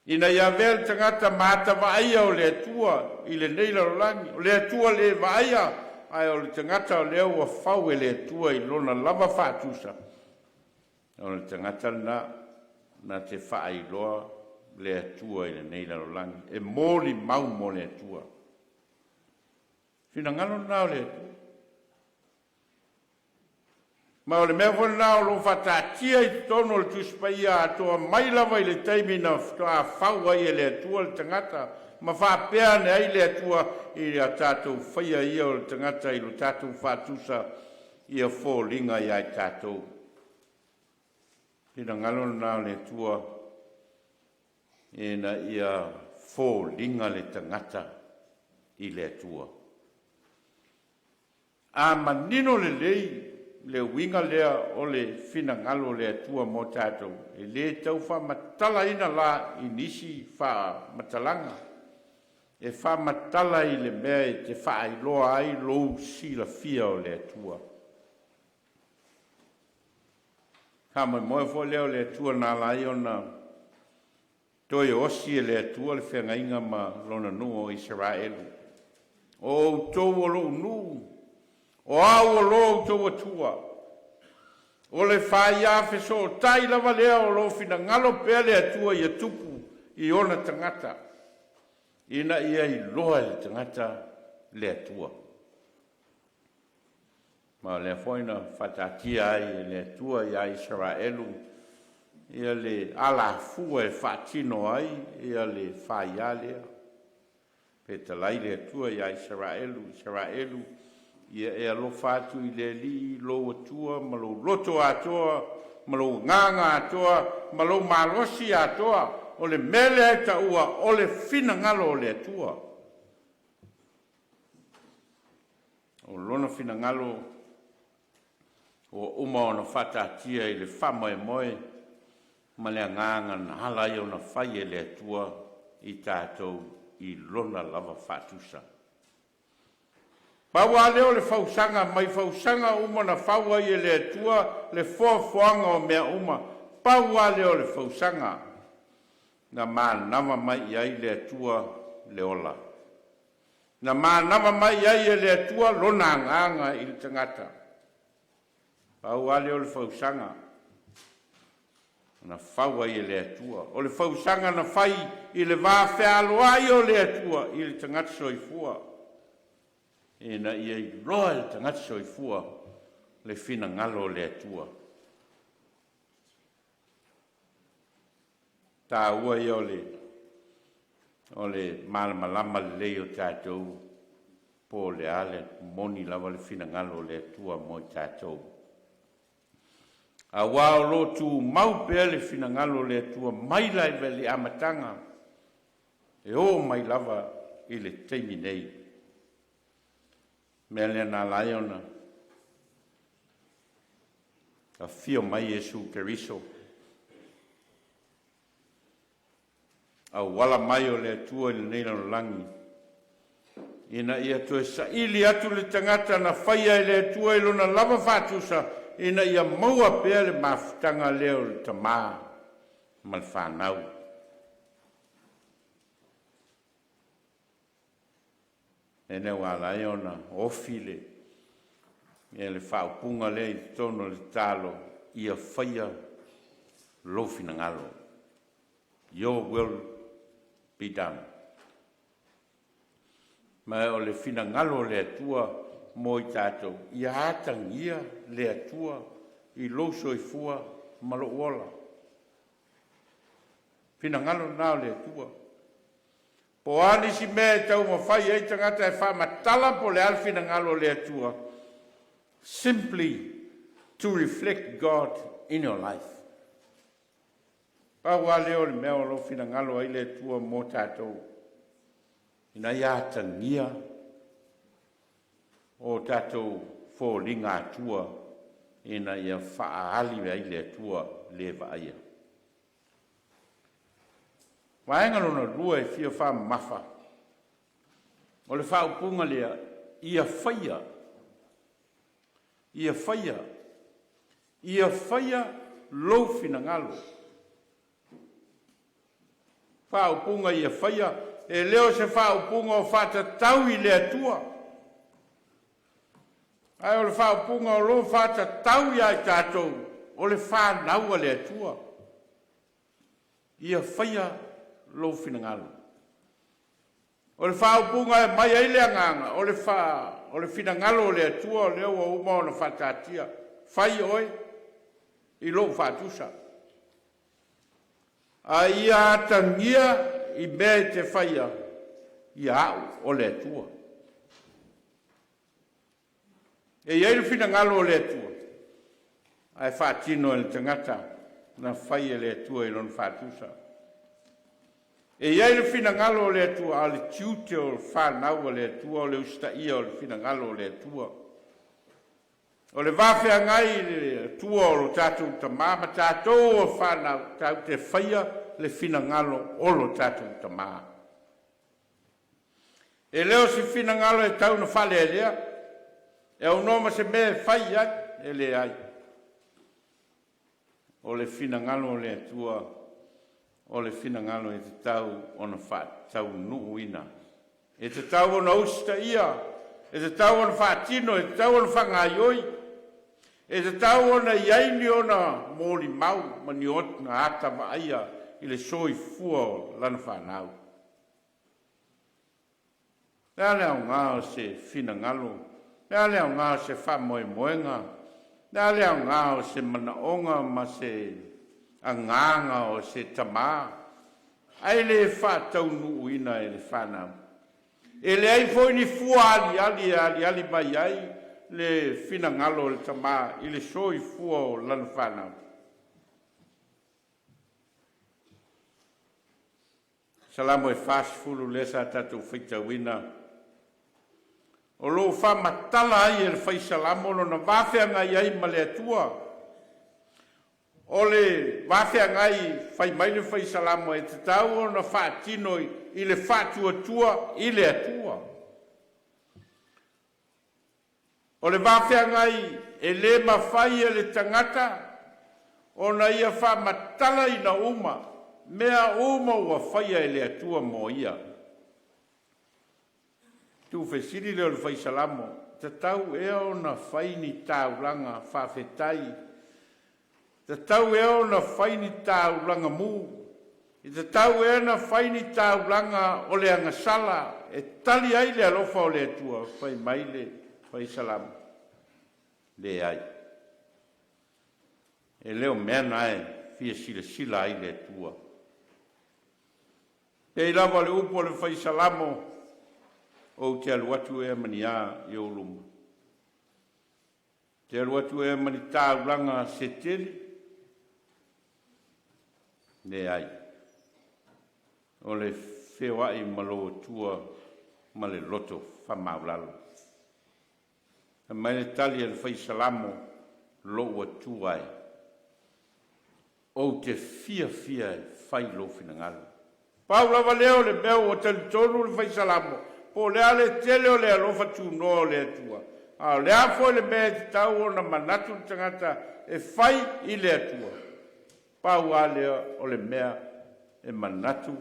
Ina ia vea le tangata mata vaia o le atua i le neila o langi. O le atua le vaia, ai o le tangata o leo wa whau e le atua i lona lava whatusa. O le tangata na te whaai loa le atua i le neila o langi. E mōli mau mo le atua. Whina ngalo nao le atua. Ma o le mea whona nao lo whatatia i tono le tuspaia atoa mai lava i le teimi na whau ai e le atua le tangata ma whapea ne ai le atua i a tātou whaia ia o le tangata i lo tātou whātusa ia fōlinga i ai tātou. Pina ngalo nā le tua e na ia fōlinga le tangata i le atua. A manino le lei le winga lea o le fina ngalo le atua mo tātou. E le tau wha matala ina la i nisi wha matalanga. E wha matala i le mea e te wha i loa ai lou sila fia o le atua. Ka mai moe fo leo le atua nā lai o na toi osi e le atua le whenga inga ma lona nua o Israelu. O tau o lo nu, o au o lo tau atua. O le whai awhi so tai lava lea o lo fina ngalo pea le atua i atupu i ona tangata. Ina ia i loa le tangata le atua. Ma le foina whatatia ai le atua i a Israelu. Ia le ala fua e whatino ai, ia le whai alea. Peta lai le atua i a Israelu. Ia e alo whatu i le li, lo atua, ma lo loto atoa, ma lo nganga atoa, ma lo malosi atoa. O le mele e ta ua, o le fina ngalo o le atua. O lona fina ngalo o uma o na whatatia i le whamoe moe, ma le nganga na hala i o na whai e le atua i tātou i lona lava whatusa. Paua leo le fausanga, mai fausanga uma na whaua i le atua, le fuafuanga o mea uma. Paua leo le fausanga. Na mānama mai ai le atua le ola. Na mānama mai ai le atua lona nganga i le tangata. Pau ale o le fausanga. Na whaua i le atua. O le fausanga na whai i le wāwhea ai o le atua i le tangata soifua. E na ia i roa le tangata soifua le fina ngalo le atua. Tā ua i o le malamalama le lei o tātou po le ale moni lava le fina ngalo le atua mo i tātou. A wā o Lotu mau pea le fina ngalo le atua mai lai veli amatanga e o mai lava i le teimi nei. Mea lea nā lai ona a fio mai Jesu Keriso. A wala mai o le atua i le neila no langi. Ina ia toe sa ili atu le tangata na whaia i le atua i lona lava whātusa. Ina ia maua pea le mawhitanga leo le tamā ma le whanau. Ene wala e ona ofile. E le whaupunga le i tono le talo ia whaia lofina ngalo. Your will be done. Ma o le fina ngalo le atua mo i tātou. Ia atangia le atua i loso i fua malo ola. Fina ngalo nao le atua. Po ani si mea tau ma whai ei tangata e wha matala po le alfina ngalo le atua. Simply to reflect God in your life. Paua leo le mea o lo fina ngalo ai le tua mo tātou. Ina ia tangia o tātou fō linga atua. Ina ia whaali ai le tua le vaia. Waenga lona rua e fia wha mafa. O le wha upunga lea ia whaia. Ia whaia. Ia whaia lo fina ngalo. Whaupunga ia whaia, e leo se whaupunga o whatatau i le atua. Ai o le whaupunga o lo whatatau i ai tātou, o le whanau a le atua. Ia whaia lo finangalo. O le whaupunga e mai ai le anganga, o le finangalo o le atua, o leo o uma o na whatatia. Whai oi, i lo whatusa. A ia tangia i mea te whaia. i au o le atua. E iai le finagalo o le atua. Ai whaatino e le tangata na whai e le atua i lon whaatusa. E iai le finagalo o le atua a le tiute o le whanau o le atua o le ustaia o le finagalo o le atua. O le wawhea ngai le atua o lo tātou tamā, ma tātou o whanau tau te whaia le finagalo o lo tātou tamā. E leo si finagalo e tau na whale e lea, e au noma se me whai ai, e le ai. O le finagalo o le atua, o le finagalo e te tau o na whaatau nuuina. E te tau o na usta ia, e te tau o na whaatino, e te tau o na whangaioi, e te tau o na iaini o na mōli mau, mani ot na ata maaia i le soi fua o lana whanau. Nea leo ngā o se finagalo, nea leo ngā o se whamoe moenga, nea leo ngā o se manaonga ma se anganga o se tamā. Ai le whātau nuuina e le whanau. E le ai foi ni fua ali mai ai le finagalo le tamā i le soi fua o lana whanau. Salamo e whasfulu le sa tatou whaitauina. O lo whamatala ai e le whaisalamo no na wawhea ai ma le atua. O le wawhea ngai whai mai le whaisalamo e te tau o na whaatino i le whaatuatua i le atua. O le wawhea ngai e le mawhai e le tangata o na ia whamatala i na uma. Mea uma ua whaia e le atua mo ia. Tu whesiri leo le whaisalamo, te tau e o na whaini tāuranga whawhetai. Te tau e o na whaini tāuranga mū. I te tau e na whaini tāuranga o le angasala, e tali ai le alofa o le atua, whai mai le whaisalamo. Le ai. E leo mea nae, fia sila ai le atua. E lava le upo le whaisalamo o te aluatu e mania i o luma. Te aluatu e mani tāuranga se tele. Ne ai. O le whewai malo tua ma le loto whamaulalo. E mai le tali e le whaisalamo lo atua ai. O te fia whai lo finangalo. Paula valeo le beo o talitonu le whaisalamo. Po lea le tele o le alofa tūno o le atua. A lea foi le mea te tau o na manatu tangata e whai i le atua. Paula lea o le mea e manatu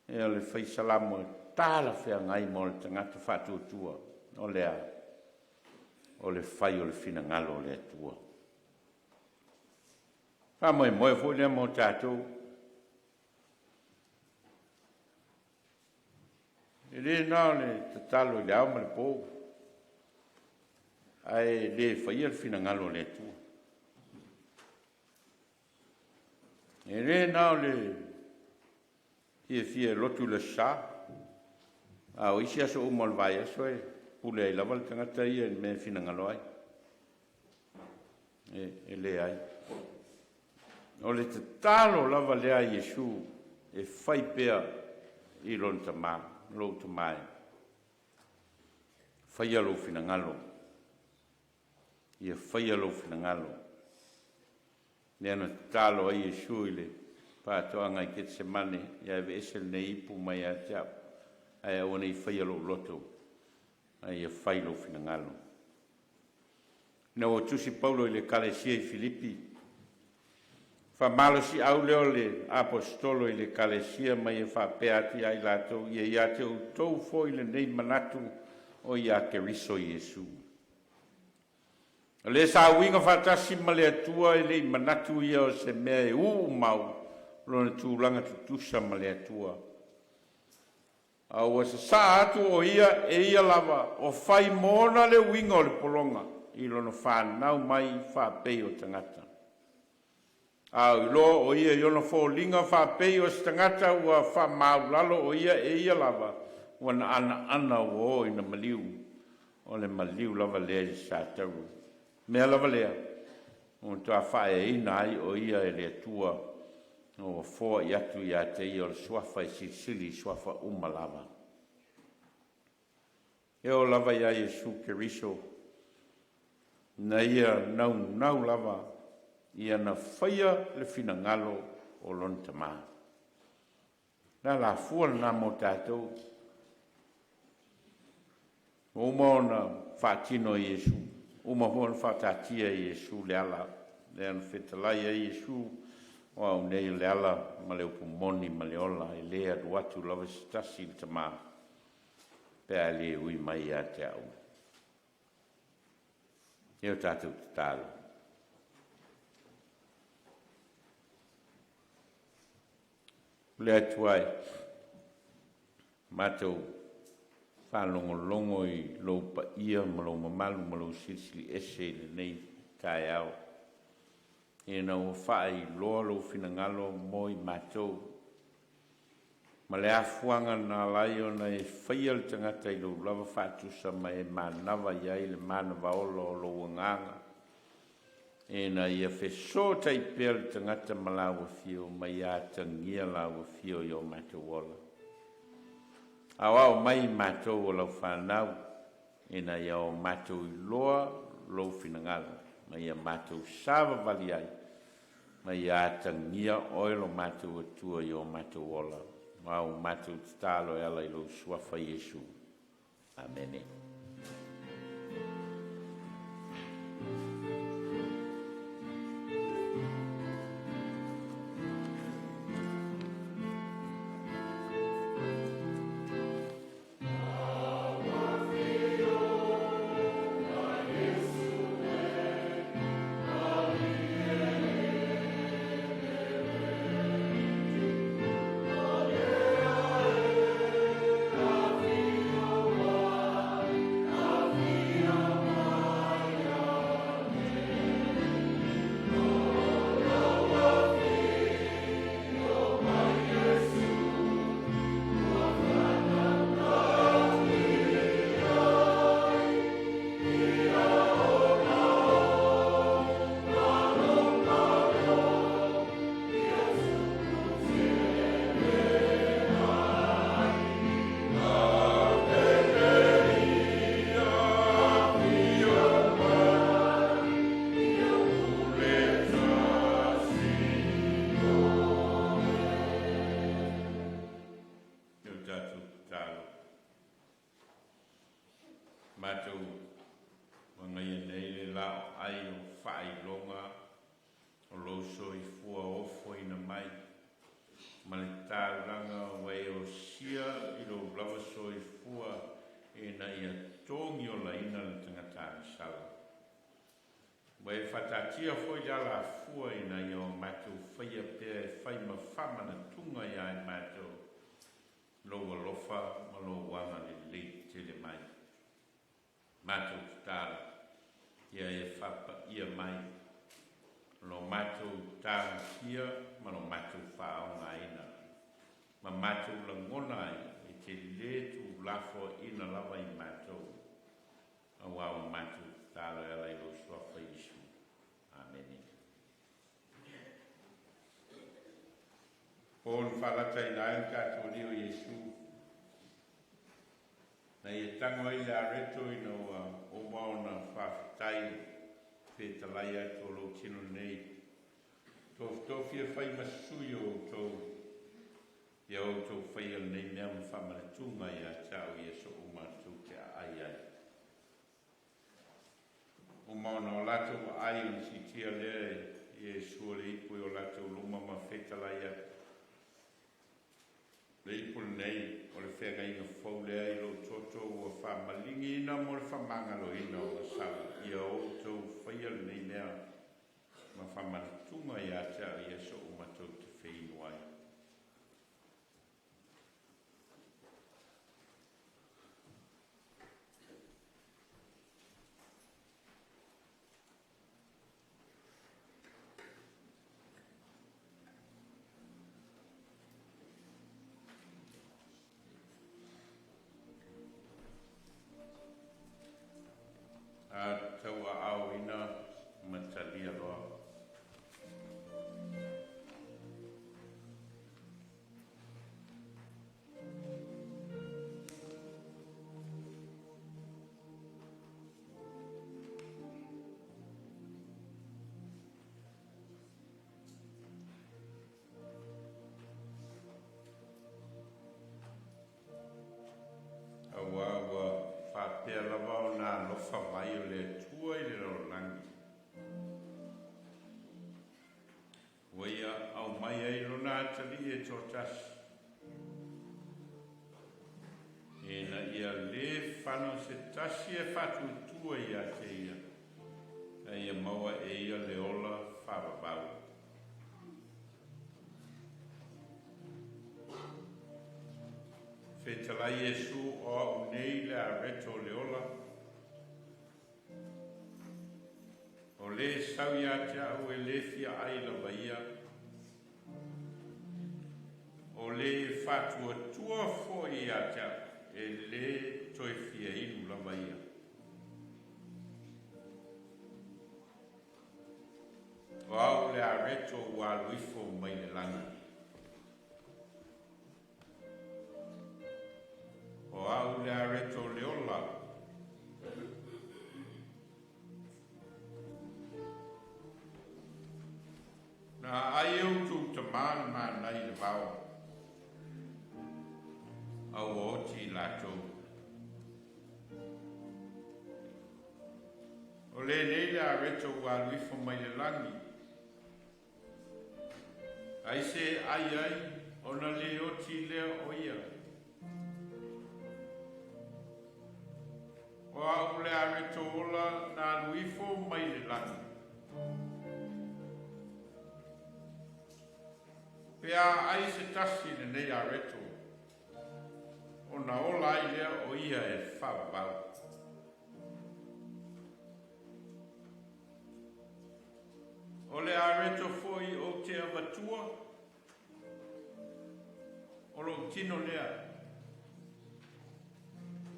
e o le whaisalamo e tāla whea ngai mo le tangata whātua o lea o le whai o le finangalo o le atua. Wha moe foi lea mo tātou. E le nā le tatalo i le au ma le pō. Ai le whaia le finangalo le atua. E le nā le fia lotu le sa. A o isi aso umal vai aso e pule ai lava le tangata ia me finangalo ai. E le ai. O le tatalo lava le ai Iesu e whai pea i lon tamā. Lotu mai. Whaia lo finangalo. Ia whaia lo finangalo. Nea na talo ai Iesu i le pātoanga i kete se mane. Ia eve esel ne ipu mai a te au. Ai au nei whaia lo loto. Ai ia whai lo finangalo. Nea o tusi Paulo i le kalesia i Filipi. Whamalo si au leo le apostolo i le kalesia mai e whapeati ai lato i a te utou fo i le nei manatu o i a te riso Iesu. Le sa winga whatasi ma le atua i le manatu i o se mea e mau lona tūlanga tutusa ma le atua. Au sa atu o ia e ia lava o whai mona le winga o le polonga i lona whanau mai whapei o tangata. Au lo o ia yono fo linga fa pe o stangata ua fa maulalo o ia e ia lava wana ana o ina maliu o le maliu lava lea i sa taru mea lava lea o toa whae ina ai o ia e le atua o fōa i atu i a te i o le suafa i sili suafa umalava e o lava ia Iesu Keriso na ia nau lava ia na whaia le finangalo o lon tamā na la fua na mo tātou uma na whaatino Iesu uma hua na whaatatia Iesu le ala le ana whetalai a Iesu o au nei le ala ma le upumoni ma le ola e lea duatu lava stasi le tamā pea le ui mai a te au e o tātou te tālo le atuai mātou whalongolongo i lou pa ia ma lou mamalu ma lou silisili ese le nei kai au e na ua whaai loa lou finangalo mo i mātou ma le afuanga na lai o na e whaia le tangata i lou lava whaatusa ma e manawa iai le manawa olo o lou nganga e na ia wheso tai pēr le tangata ma lawa fio ma ia tangia lawa fio i o mātou ola au mai mātou o lau whanau e na ia o mātou i loa lou finangalo ma ia mātou sawa vali ai ma ia tangia oilo mātou atua i o mātou ola au mātou talo e ala i lou suafa Iesu. Amene. Tia foi ala fua ina yo matu faia pe fai ma fama na tunga ya matu lo lofa ma lo wanga le te mai matu ta ia e fapa ia mai lo matu ta ia ma lo matu fa nga ina ma matu la ngona e te le tu lafo ina lava i matu awa matu ta la la lo sofa Iesu. Pon falata i nae kato leo Iesu. Na i tango i le areto i no o maona whawhitai whetalai atu o lo tino nei. Tō whia whai masui o tō ia o tō whai al nei mea ma whamana tunga i a tau i a so o mātou te ai ai. O maona o lato ai o si tia lea Iesu o le ipu o lato luma ma whetalai atu. Le ipu nei o le whenga ina whau lea i lo toto ua whamalingi ina mo le whamangalo ina o la sala. Ia o tau whaia nei mea ma whamanatunga i a tea i a so o matou te whainu ai. taua au ina matalia loa. Pea lava o nā lofa mai o le tua i le rolangi. Waia au mai ai lona atali e tō tasi. E na ia le whano se tasi e whatu tua i a te ia. Na ia maua e ia le ola whawabau. Whetalai Jesu o au nei le a reto le ola. O le sau ia te au e le fia ai la vaia. O le whatua tua fo i a te e le toi fia inu la vaia. O au le a reto wa luifo mai le langa. O au le areto le ola. Na ai au tu te mana nai le vau. Au oti lato. O le nei le areto wa luifo mai le langi. Ai se ai ona le oti le oia. O au le areto ola nā luifo mai le langi. Pea ai se tasi le nei areto. O na ola ai lea o ia e whawabau. O le areto foi o te amatua. O lo tino lea.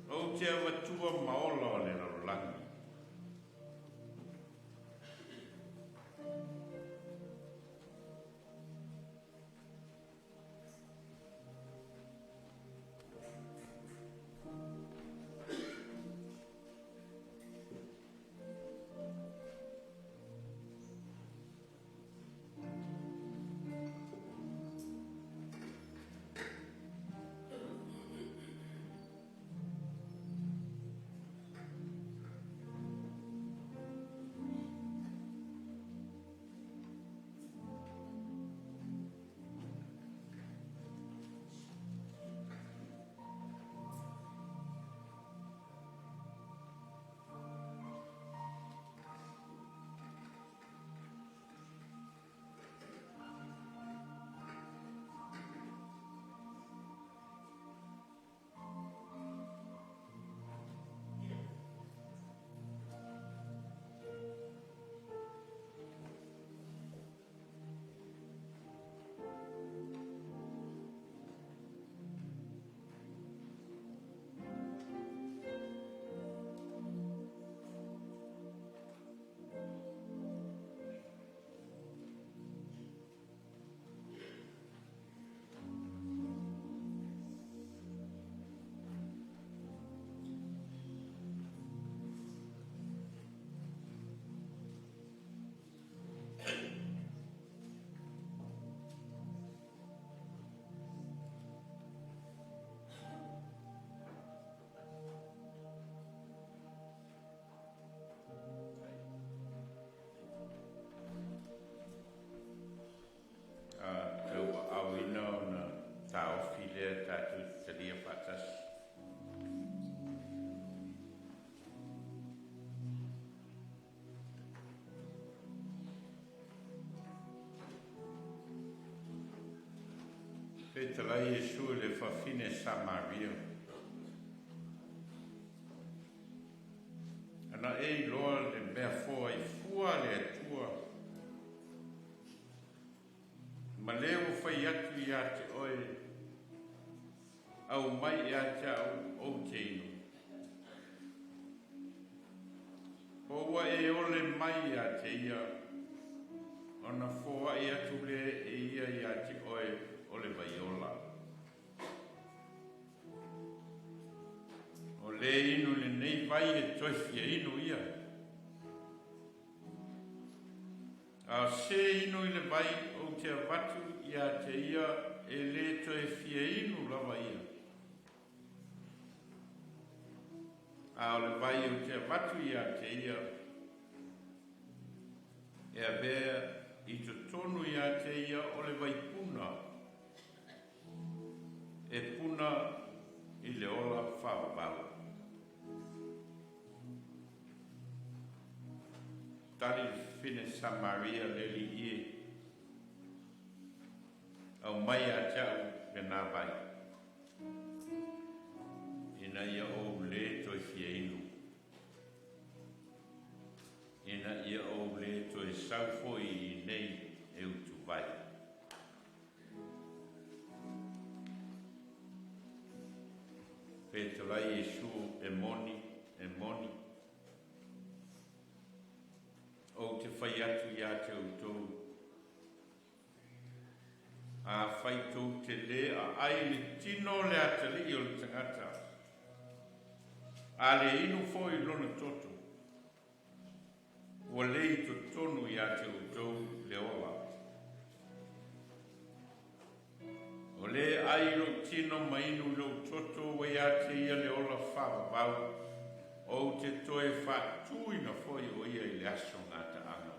O te amatua maola o le rolangi. Petalai Jesu le whawhine Samaria. Ana e loa le mea fōa I fua le atua. Ma leo whai atu I a te oe. Au mai a te au o te ino. O e ole mai a te ia, ona foa ia tule e ia ia te oe ole vaiola. O le inu le nei vai e toifia inu ia. A se inu i le vai o te avatu ia te ia e le toifia inu lava ia. A o le vai o te avatu ia te ia e a bea i te tonu ia te ia o le vai puna. E puna i le ola whawabau. Tali fine Samaria leli ie. Au mai a tau me nā vai. Ina ia o le toi fia inu. Ina ia o le toi saufo i nei e utu vai. Petalai Yesu e moni. O te whai atu ia te utou. A whai tau te le a ai le tino le atali o le tangata. A le inu foi lona toto. Ua le i to tonu ia te utou le ola. O le ai lo tino ma inu lo toto wa ia te ia le ola whawabau. O te toe whātuina foi o ia i le aso ngata anga.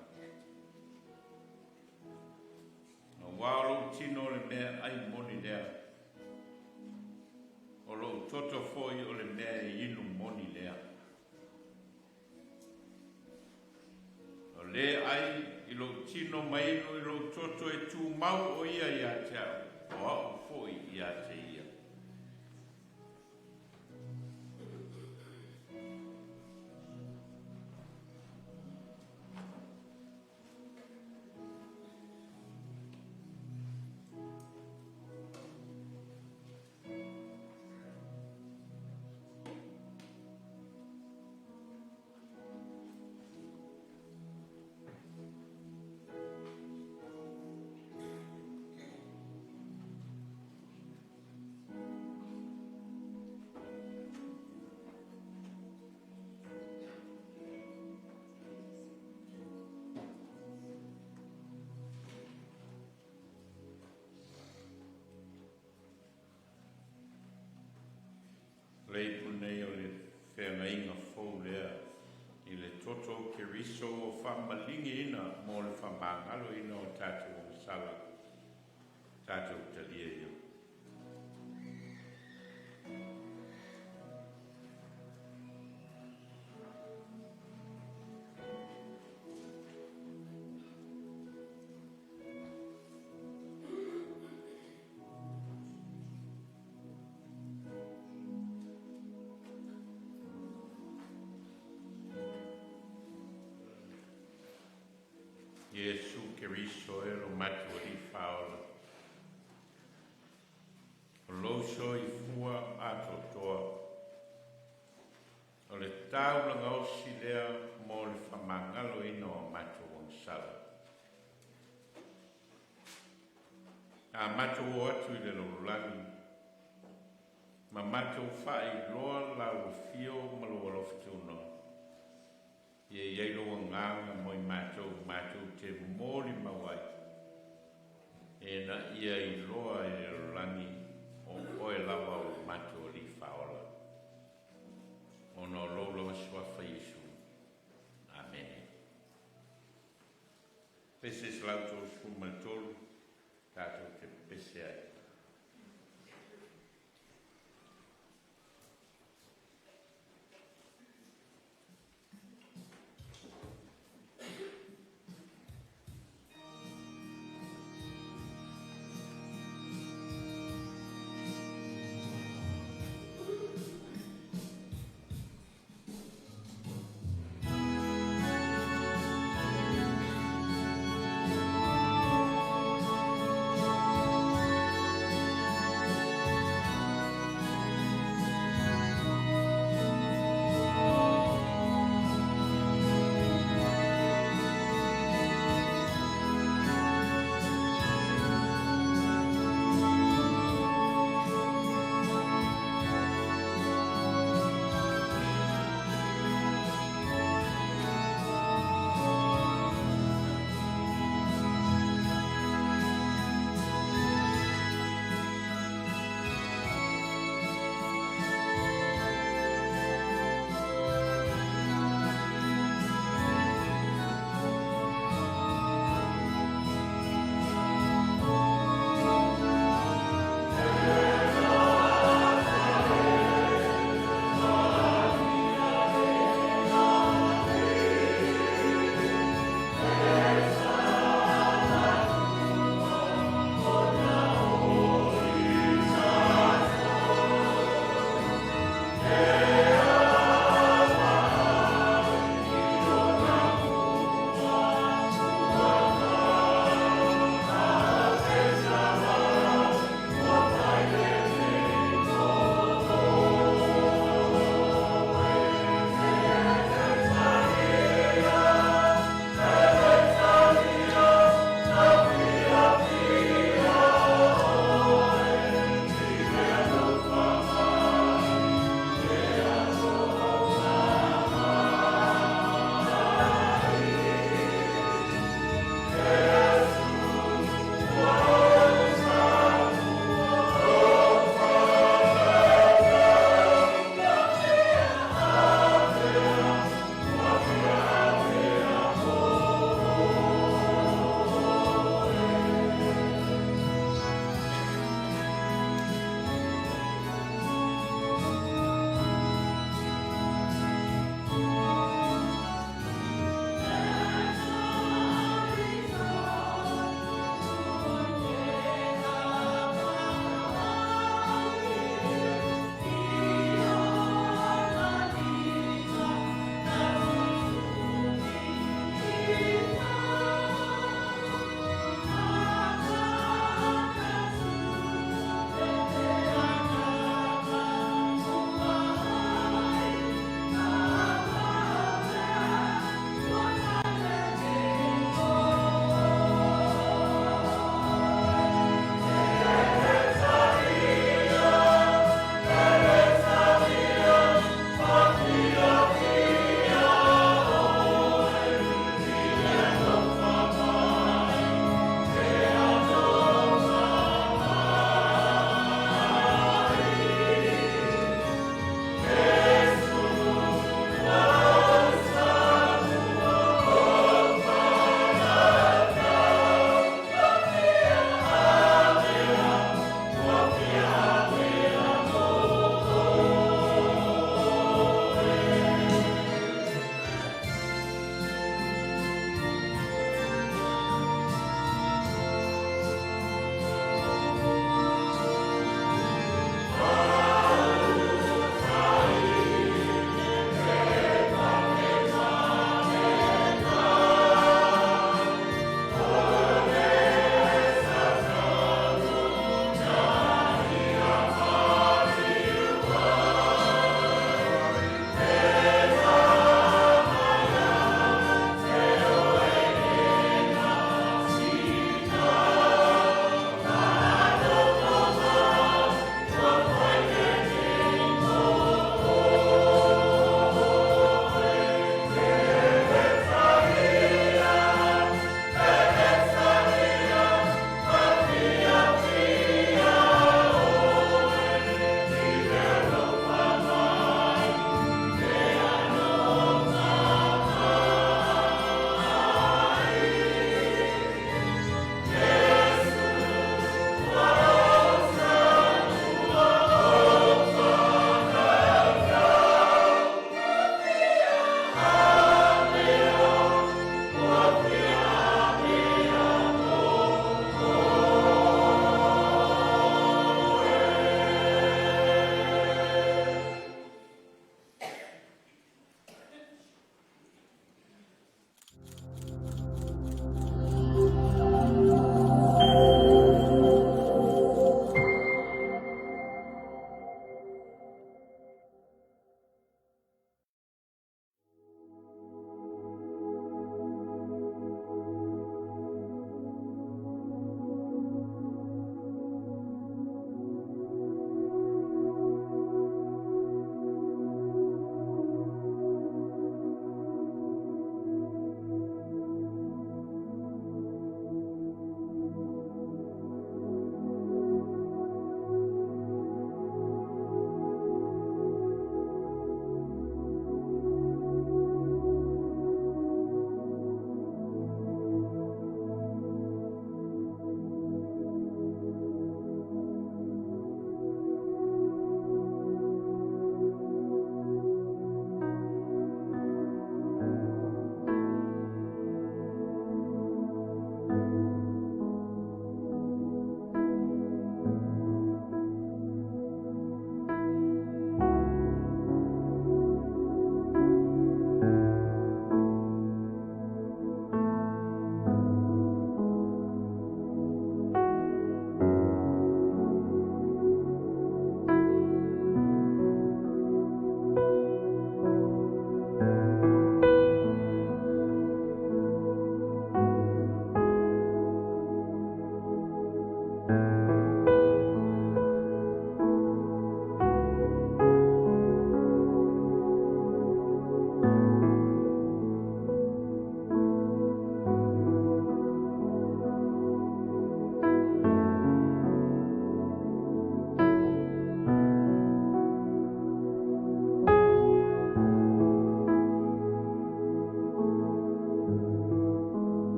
No wālo tino le mea ai moni lea. O lo toto foi o le mea i inu moni lea. O le ai i lo tino ma inu i lo toto e tū mau o ia i a te au. O au foi i a te ia. Lei punei o le whengainga fōu lea i le toto ke riso o whamalingi ina mō le whamangalo ina o tātou o sala, tātou talia ia. Yesu ke riso e lo matu i whaola. O loso i fua a totoa. O le taulanga o si lea mō le whamangalo ino o matu o sala. A matu o atu i le lorulani. Ma matu whai loa la o fio ma lo aloftuna. Ie ielo nganga moi mātou te mōri mawai. E na ia i loa e rangi o oe lawa o mātou li whaola. O no lolo swafa Yesu. Amen. Pese slauto sumatolu, tātou te pese ai.